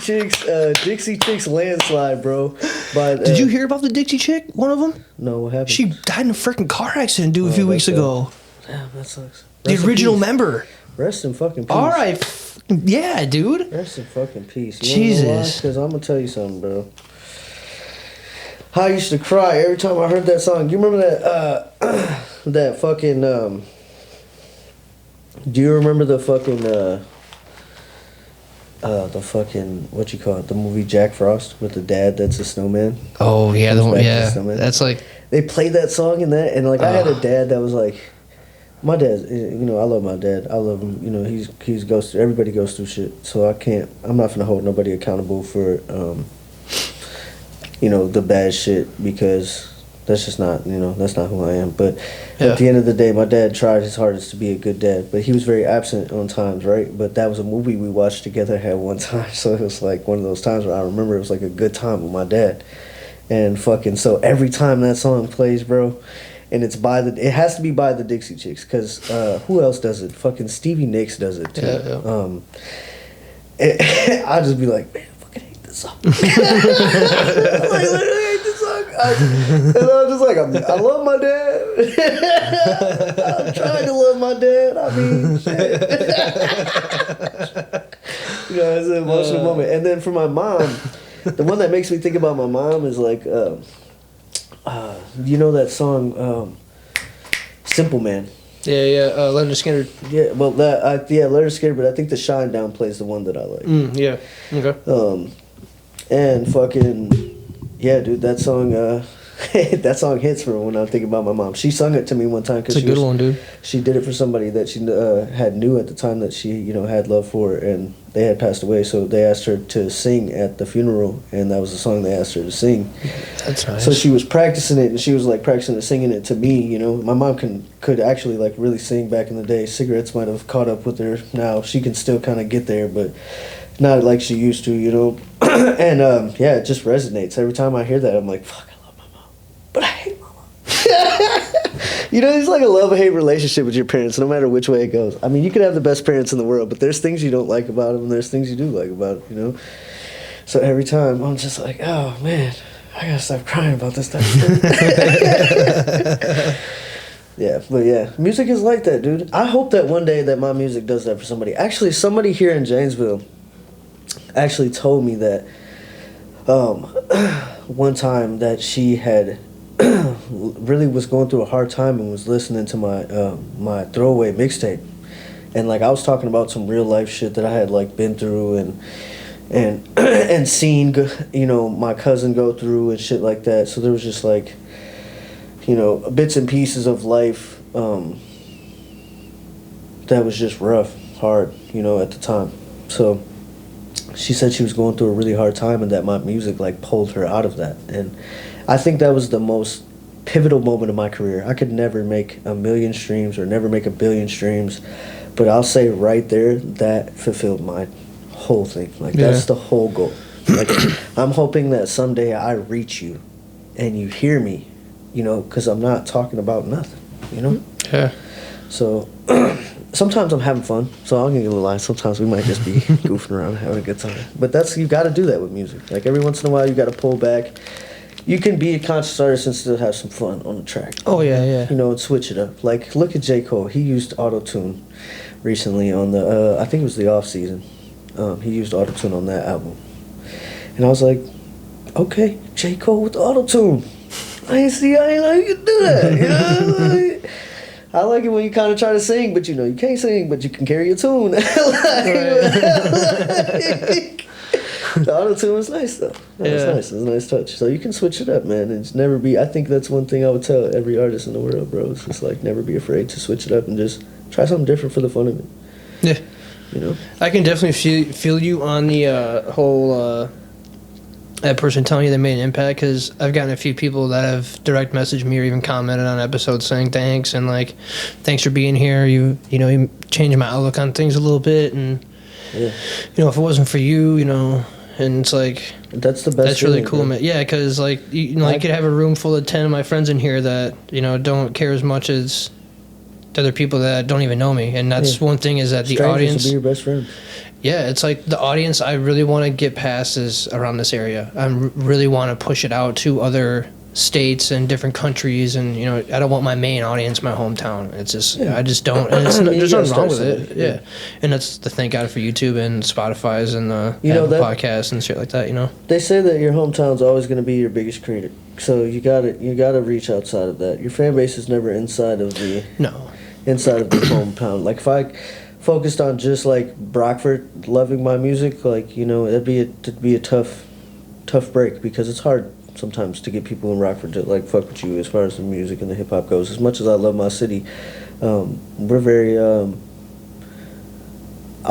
Chicks "Landslide," bro. But did you hear about the Dixie chick? One of them? No, what happened? She died in a freaking car accident, dude, a few weeks ago. Damn, that sucks. The original member. Rest in fucking peace. All right. Yeah, dude. Rest in fucking peace. Jesus. Because I'm gonna tell you something, bro. I used to cry every time I heard that song. You remember that that fucking do you remember the fucking what you call it, the movie Jack Frost with the dad that's a snowman? Oh yeah, the one, yeah. That's like they played that song in that, and like I had a dad that was like, my dad, you know, I love my dad. I love him. You know, he's goes through, everybody goes through shit. So I'm not gonna hold nobody accountable for you know, the bad shit, because that's just not, you know, that's not who I am. But at the end of the day, my dad tried his hardest to be a good dad, but he was very absent on times, right? But that was a movie we watched together at one time, so it was like one of those times where I remember it was like a good time with my dad. And fucking, so every time that song plays, bro, and it has to be by the Dixie Chicks, because who else does it? Fucking Stevie Nicks does it too. I just be like, man, I fucking hate this song. I like, literally hate this song. And I was just like, I love my dad. I'm trying to love my dad. I mean, shit. You know, it's an emotional moment. And then for my mom, the one that makes me think about my mom is like, you know that song, Simple Man? Yeah, Leonard Skinner. Yeah, well, Leonard Skinner, but I think the Shine Down plays the one that I like. Yeah, okay. And fucking, yeah, dude, that song, that song hits for when I'm thinking about my mom. She sung it to me one time. It's a good one, dude. She did it for somebody that she knew at the time that she, you know, had love for, and they had passed away, so they asked her to sing at the funeral, and that was the song they asked her to sing. That's nice. So she was practicing it, and she was like practicing it, singing it to me, you know. My mom could actually like really sing back in the day. Cigarettes might have caught up with her now. She can still kind of get there, but not like she used to, you know. And yeah, it just resonates. Every time I hear that, I'm like, fuck, I love my mom, but I hate my mom. You know, it's like a love-hate relationship with your parents, no matter which way it goes. I mean, you could have the best parents in the world, but there's things you don't like about them, and there's things you do like about them, you know? So every time, I'm just like, oh, man, I gotta stop crying about this type of stuff. Yeah, but yeah, music is like that, dude. I hope that one day that my music does that for somebody. Actually, somebody here in Janesville actually told me that one time that she had really was going through a hard time and was listening to my my throwaway mixtape, and like I was talking about some real life shit that I had like been through and seen, you know, my cousin go through and shit like that. So there was just like, you know, bits and pieces of life that was just rough, hard, you know, at the time. So she said she was going through a really hard time, and that my music like pulled her out of that. And I think that was the most pivotal moment of my career. I could never make 1 million streams or never make 1 billion streams, but I'll say right there, that fulfilled my whole thing. Like, that's the whole goal. Like, I'm hoping that someday I reach you and you hear me, you know, because I'm not talking about nothing, you know? Yeah. So sometimes I'm having fun, so I'm gonna lie. Sometimes we might just be goofing around, having a good time. But you got to do that with music. Like, every once in a while, you got to pull back. you can be a conscious artist and still have some fun on the track. Oh yeah. You know, and switch it up. Like, look at J. Cole. He used auto-tune recently on the, I think it was the off season. He used auto-tune on that album. And I was like, okay, J. Cole with auto-tune. I ain't know you could do that, you know? Like, I like it when you kind of try to sing, but you know, you can't sing, but you can carry a tune. Like, the auto-tune is nice, though. It's nice. It's a nice touch. So you can switch it up, man, and just never be... I think that's one thing I would tell every artist in the world, bro. It's just like, never be afraid to switch it up and just try something different for the fun of it. Yeah. You know? I can definitely feel you on the whole... that person telling you they made an impact, because I've gotten a few people that have direct messaged me or even commented on episodes saying thanks and like, thanks for being here. You changed my outlook on things a little bit, and you know, if it wasn't for you, you know, and it's like that's the best. That's really feeling, cool, man. Yeah, because like you know, I could have a room full of 10 of my friends in here that you know don't care as much as the other people that don't even know me, and that's one thing is that the Strangers audience will be your best friend. Yeah, it's like the audience I really want to get past is around this area. I really want to push it out to other states and different countries, and you know, I don't want my main audience my hometown. It's just I just don't. And there's nothing wrong with it. Yeah, and that's the thank God for YouTube and Spotify's and the Apple Podcasts and shit like that. You know, they say that your hometown's always going to be your biggest critic, so you gotta reach outside of that. Your fan base is never inside of the hometown. Like if I focused on just like Brockford loving my music, like you know, it'd be a tough break, because it's hard sometimes to get people in Rockford to like fuck with you as far as the music and the hip hop goes. As much as I love my city, we're very I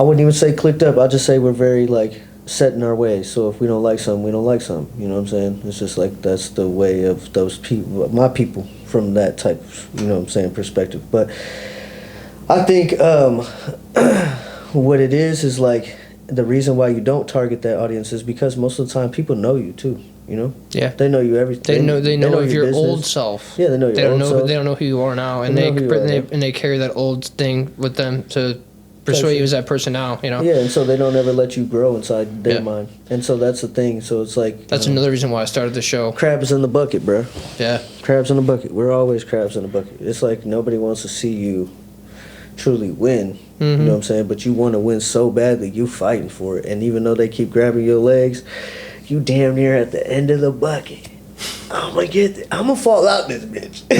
wouldn't even say clicked up. I'd just say we're very like set in our ways. So if we don't like something, we don't like something. You know what I'm saying? It's just like that's the way of those people, my people, from that type of, you know what I'm saying, perspective. But I think what it is like the reason why you don't target that audience is because most of the time people know you too. You know? Yeah. They know you everything. They know of your old self. Yeah, they know your old self. They don't know who you are now, and they carry that old thing with them to persuade you as that person now. You know? Yeah, and so they don't ever let you grow inside their mind, and so that's the thing. So it's like that's another reason why I started the show. Crabs in the bucket, bro. Yeah. Crabs in the bucket. We're always crabs in the bucket. It's like nobody wants to see you truly win. Mm-hmm. You know what I'm saying? But you want to win so badly, you fighting for it, and even though they keep grabbing your legs, you damn near at the end of the bucket. I'm gonna fall out this bitch. I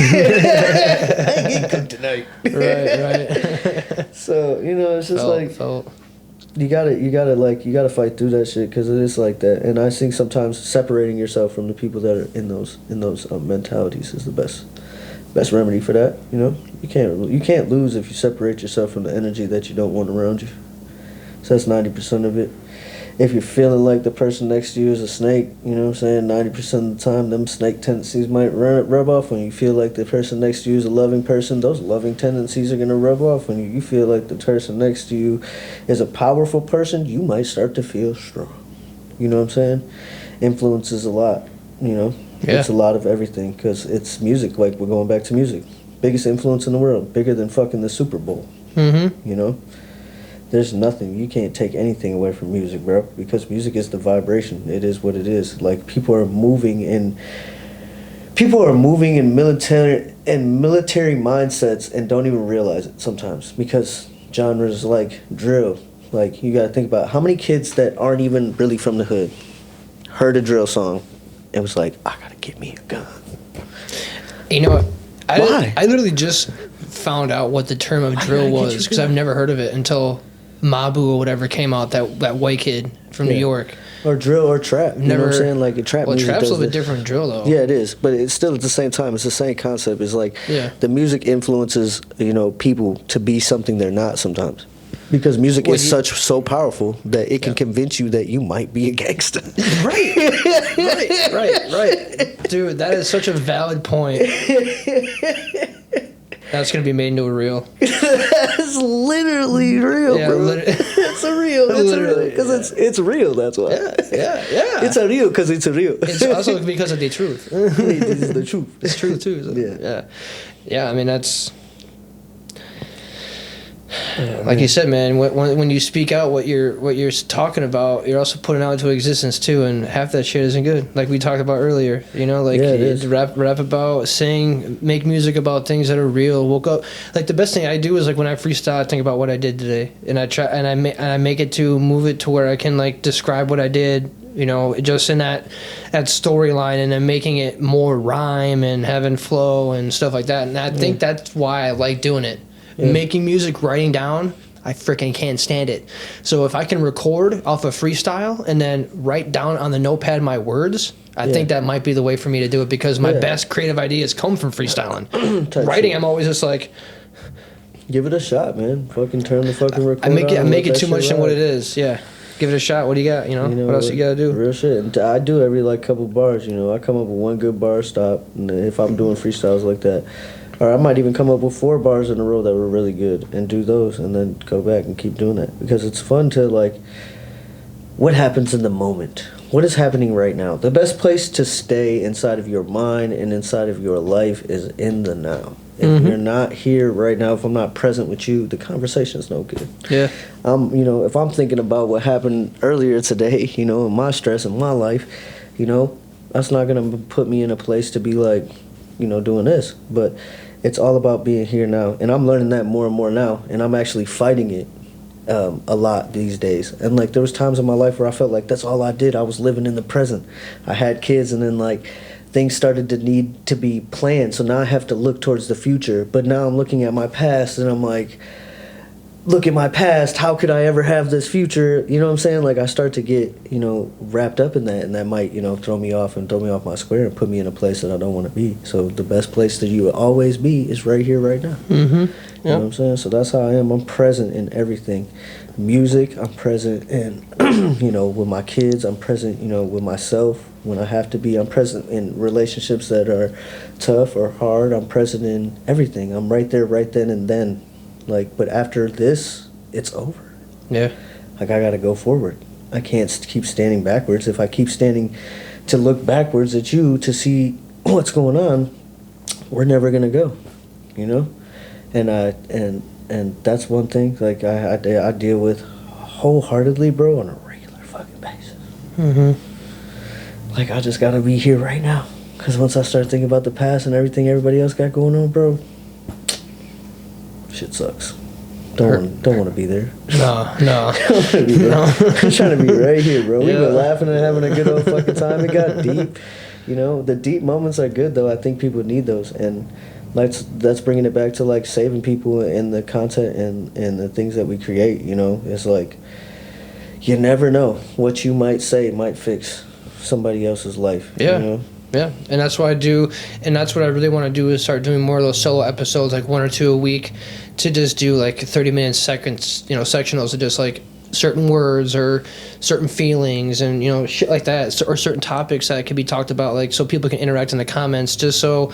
ain't getting cooked tonight. Right. So, you know, it's just you gotta fight through that shit, because it is like that. And I think sometimes separating yourself from the people that are in those mentalities is the best remedy for that. You know, you can't lose if you separate yourself from the energy that you don't want around you. So that's 90% of it. If you're feeling like the person next to you is a snake, you know what I'm saying, 90% of the time, them snake tendencies might rub off. When you feel like the person next to you is a loving person, those loving tendencies are going to rub off. When you feel like the person next to you is a powerful person, you might start to feel strong. You know what I'm saying? Influence is a lot, you know? Yeah. It's a lot of everything, because it's music. Like, we're going back to music. Biggest influence in the world, bigger than fucking the Super Bowl. Mm-hmm. You know? There's nothing, you can't take anything away from music, bro, because music is the vibration. It is what it is. Like, people are moving in military mindsets and don't even realize it sometimes, because genres like drill, like, you gotta think about how many kids that aren't even really from the hood heard a drill song and was like, I gotta get me a gun. You know what? Why? I literally just found out what the term of drill was, because I've never heard of it until Mabu or whatever came out, that white kid from New York. Or drill or trap. You know what I'm saying? Like, a trap music trap's a does little bit different drill, though. Yeah, it is. But it's still at the same time, it's the same concept. It's like the music influences, you know, people to be something they're not sometimes. Because music is so powerful that it can convince you that you might be a gangster. Right. Dude, that is such a valid point. That's going to be made into a reel. That's literally real, bro. It's a reel. Because it's real, that's why. Yeah. It's a reel because it's a reel. It's also because of the truth. This is the truth. It's true, too. So, yeah, I mean, that's... Like you said, man, when you speak out what you're talking about, you're also putting out into existence too, and half that shit isn't good. Like we talked about earlier, you know, like rap about, sing, make music about things that are real. Woke up, like the best thing I do is like when I freestyle, I think about what I did today, and I try and I make it to move it to where I can like describe what I did. You know, just in that storyline, and then making it more rhyme and having flow and stuff like that. And I think that's why I like doing it. Yeah. Making music, writing down, I freaking can't stand it. So if I can record off of freestyle and then write down on the notepad my words, I think that might be the way for me to do it, because my best creative ideas come from freestyling. Writing, I'm always just like, give it a shot, man. Fucking turn the fucking record on. I make it too much than what it is. Yeah. Give it a shot. What do you got? You know what else you gotta do? Real shit. And I do every like couple bars. You know, I come up with one good bar, stop, and if I'm doing freestyles like that, or I might even come up with 4 bars in a row that were really good and do those, and then go back and keep doing that, because it's fun to like. What happens in the moment? What is happening right now? The best place to stay inside of your mind and inside of your life is in the now. If you're not here right now, if I'm not present with you, the conversation's no good. Yeah. You know, if I'm thinking about what happened earlier today, you know, and my stress in my life, you know, that's not going to put me in a place to be like, you know, doing this. But it's all about being here now. And I'm learning that more and more now. And I'm actually fighting it a lot these days. And like there was times in my life where I felt like that's all I did. I was living in the present. I had kids, and then like things started to need to be planned, so now I have to look towards the future. But now I'm looking at my past, and I'm like, look at my past, how could I ever have this future? You know what I'm saying? Like I start to get, you know, wrapped up in that, and that might, you know, throw me off my square and put me in a place that I don't want to be. So the best place that you will always be is right here, right now. You know what I'm saying? So that's how I am. I'm present in everything. Music, I'm present in, you know, with my kids. I'm present, you know, with myself when I have to be. I'm present in relationships that are tough or hard. I'm present in everything. I'm right there, right then and then. Like, but after this, it's over. Yeah. Like, I got to go forward. I can't keep standing backwards. If I keep standing to look backwards at you to see what's going on, we're never going to go, you know? And that's one thing, like, I deal with wholeheartedly, bro, on a regular fucking basis. Like, I just got to be here right now. Because once I start thinking about the past and everything everybody else got going on, bro, shit sucks. Don't want to be there. No. Don't want to be there. I'm trying to be right here, bro. We've been laughing and having a good old fucking time. It got deep. You know, the deep moments are good, though. I think people need those. And that's bringing it back to, like, saving people and the content and the things that we create, you know. It's like, you never know what you might say might fix somebody else's life. Yeah. You know? Yeah, and that's what I do, and that's what I really want to do, is start doing more of those solo episodes, like 1 or 2 a week, to just do like 30-minute seconds, you know, sectionals of just like certain words or certain feelings and, you know, shit like that, or certain topics that can be talked about, like, so people can interact in the comments, just so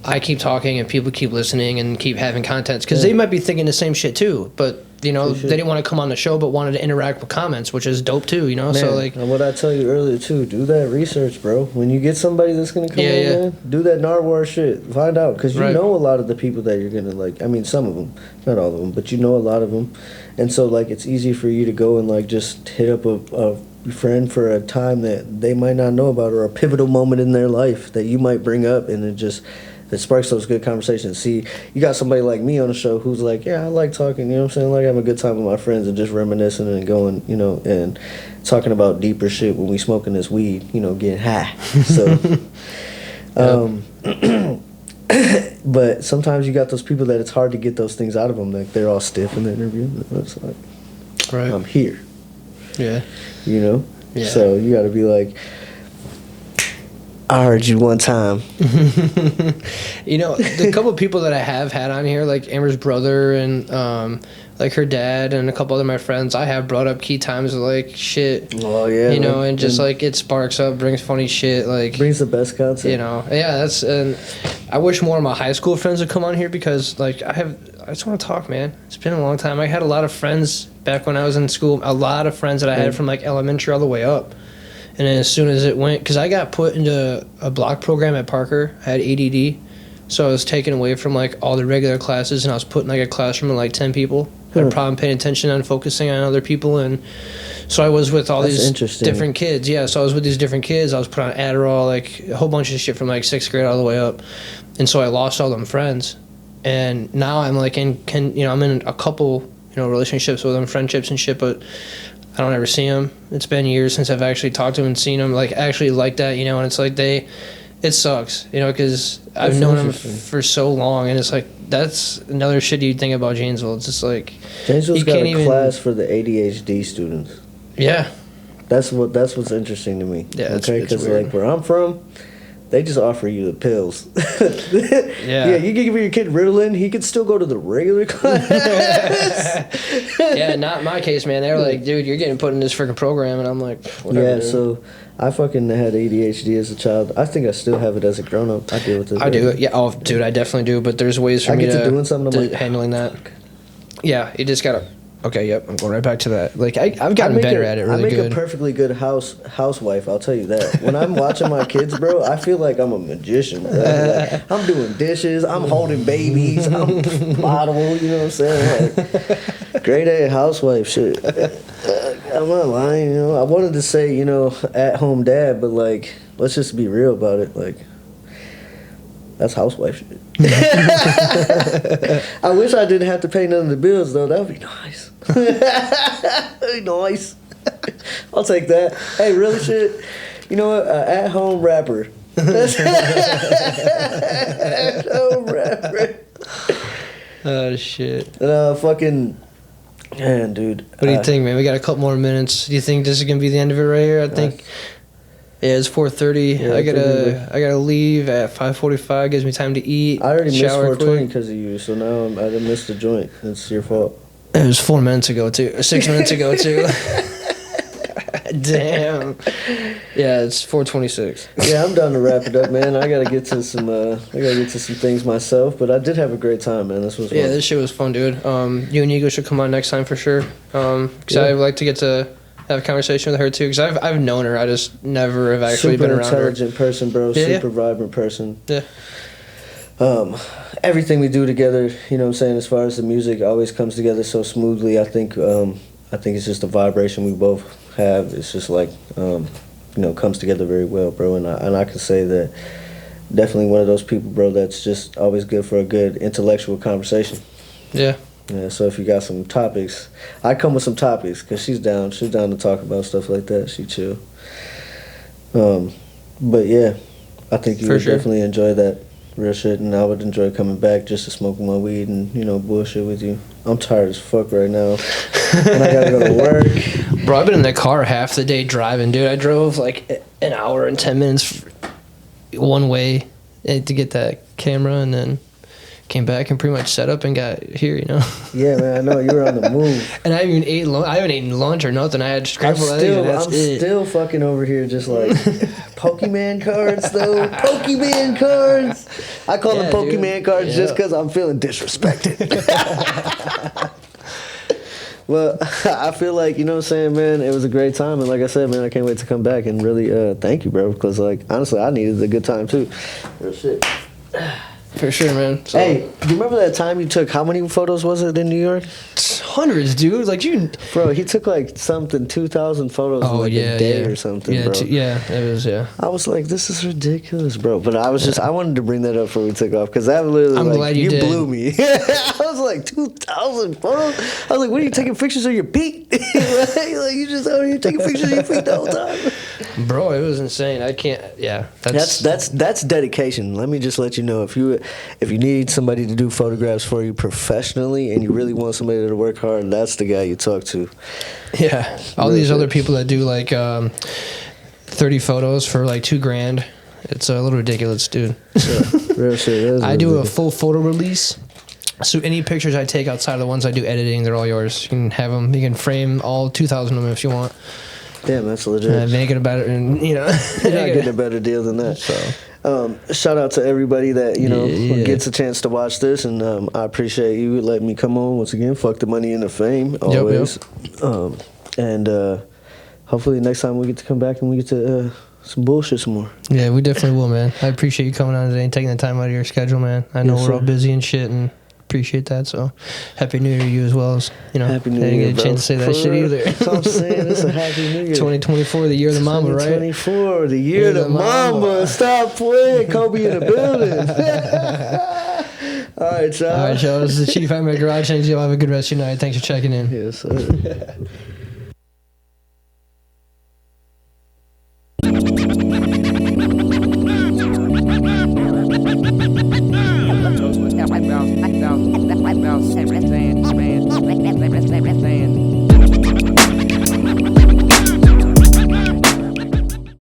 I keep talking and people keep listening and keep having content, because they might be thinking the same shit too, but, you know, they didn't want to come on the show but wanted to interact with comments, which is dope too, you know. Man, so like, and what I tell you earlier too, do that research, bro. When you get somebody that's gonna come on, man, do that Narwhal shit. Find out, because you know a lot of the people that you're gonna, like, I mean, some of them, not all of them, but you know a lot of them, and so like it's easy for you to go and like just hit up a friend for a time that they might not know about, or a pivotal moment in their life that you might bring up, and it sparks those good conversations. See, you got somebody like me on the show who's like, yeah, I like talking, you know what I'm saying? Like, having a good time with my friends and just reminiscing and going, you know, and talking about deeper shit when we smoking this weed, you know, getting high. So, but sometimes you got those people that it's hard to get those things out of them. Like, they're all stiff in the interview. It's like, I'm here. Yeah. You know? Yeah. So you got to be like, I heard you one time. You know, the couple of people that I have had on here, like Amber's brother and like her dad and a couple other of my friends, I have brought up key times of like shit. Oh yeah. You know, and just like it sparks up, brings funny shit, like brings the best content. You know, yeah, that's, and I wish more of my high school friends would come on here, because like I just want to talk, man. It's been a long time. I had a lot of friends back when I was in school, a lot of friends that I had from like elementary all the way up. And then as soon as it went, because I got put into a block program at Parker, I had ADD, so I was taken away from like all the regular classes, and I was put in like a classroom of like 10 people, I had a problem paying attention on focusing on other people, and so I was with all these different kids. Yeah, so I was with these different kids. I was put on Adderall, like a whole bunch of shit from like 6th grade all the way up, and so I lost all them friends. And now I'm like I'm in a couple relationships with them, friendships and shit, but I don't ever see them. It's been years since I've actually talked to them and seen them like actually like that, and it's like it sucks, because I've known them for so long, and it's like that's another shitty thing about Janesville. It's just like Janesville's got a class for the ADHD students. Yeah, that's what's interesting to me. Yeah, okay, because like where I'm from, they just offer you the pills. Yeah, you can give your kid Ritalin, he could still go to the regular class. Yeah, not my case, man. They were like, dude, you're getting put in this freaking program, and I'm like, whatever. Yeah, dude. So I fucking had ADHD as a child. I think I still have it as a grown up. I deal with it. I do. Yeah. Oh, dude, I definitely do. But there's ways for me to doing something. I'm like, handling that. Yeah, you just gotta. Okay, yep. I'm going right back to that. Like I've gotten better at it. Really good. I make a perfectly good housewife. I'll tell you that. When I'm watching my kids, bro, I feel like I'm a magician. Bro. Like, I'm doing dishes. I'm holding babies. I'm bottle. You know what I'm saying? Like, grade A housewife shit. I'm not lying. I wanted to say at home dad, but like let's just be real about it. Like that's housewife shit. I wish I didn't have to pay none of the bills though. That would be nice. That'd be nice. I'll take that. Hey, really shit. You know what? At home rapper. At home rapper. Oh shit. Fucking. Man, dude. What do you think, man? We got a couple more minutes. Do you think this is gonna be the end of it right here? I think. Yeah, it's 4:30. Yeah, I gotta leave at 5:45. Gives me time to eat. I already missed 4:20 quick. because of you, so now I done missed the joint. It's your fault. It was 4 minutes ago too, or 6 minutes ago too. Damn. Yeah, it's 4:26. Yeah, I'm done to wrap it up, man. I gotta get to some things myself, but I did have a great time, man. This was fun. Yeah, this shit was fun, dude. You and Ego should come on next time for sure. Because I'd like to get to have a conversation with her too. Because I've known her, I just never have actually been around her. Super intelligent person, bro. Yeah, super vibrant person. Yeah. Everything we do together, you know what I'm saying, as far as the music, always comes together so smoothly. I think it's just a vibration we both have. It's just like comes together very well, bro. And I can say that definitely one of those people, bro, that's just always good for a good intellectual conversation. Yeah. Yeah, so if you got some topics, I come with some topics because she's down to talk about stuff like that. She chill. But yeah, I think you would definitely enjoy that real shit, and I would enjoy coming back just to smoke my weed and bullshit with you. I'm tired as fuck right now, and I gotta go to work. Bro, I've been in the car half the day driving, dude. I drove like an hour and 10 minutes one way to get that camera, and then came back and pretty much set up and got here, Yeah, man, I know you were on the move. And I haven't eaten lunch or nothing. I had scrambled eggs, and that's I'm still fucking over here just like Pokemon cards though. Pokemon cards. I call them Pokemon cards just because I'm feeling disrespected. Well, I feel like, you know what I'm saying, man, it was a great time. And like I said, man, I can't wait to come back and really thank you, bro. Because, like, honestly, I needed a good time, too. Real shit. For sure, man. So, hey, do you remember that time you took, how many photos was it in New York? Hundreds, dude. Like, Bro, he took, like, 2,000 photos in, like, a day or something, bro. It was, I was like, this is ridiculous, bro. But I wanted to bring that up before we took off, because that literally, I'm glad you did. Blew me. I was like, 2,000 photos? I was like, what are you taking pictures of your feet? Like, you just out here taking pictures of your feet the whole time? Bro, it was insane. I can't, That's dedication. Let me just let you know, if you need somebody to do photographs for you professionally and you really want somebody to work hard, that's the guy you talk to. Yeah. All these other people that do like 30 photos for like $2,000, it's a little ridiculous, dude. Real shit. I do a full photo release. So any pictures I take outside of the ones I do editing, they're all yours. You can have them. You can frame all 2,000 of them if you want. Damn, that's legit. Make it a better, you're not getting a better deal than that. So, shout out to everybody that gets a chance to watch this, and I appreciate you letting me come on once again. Fuck the money and the fame, always. Yep. And hopefully next time we get to come back and we get to some bullshit some more. Yeah, we definitely will, man. I appreciate you coming on today and taking the time out of your schedule, man. I know we're all busy and shit, and appreciate that. So, Happy New Year to you as well. As, Happy New I didn't Year, get a chance to say that shit either. That's what I'm saying. It's a Happy New Year. 2024, the year of the mama, right? 2024, the year of the mama. Stop playing. Kobe in the building. All right, y'all. All right, y'all. This is the Chief. I'm at Garage Things. Y'all have a good rest of your night. Thanks for checking in. Yes, sir. Everything.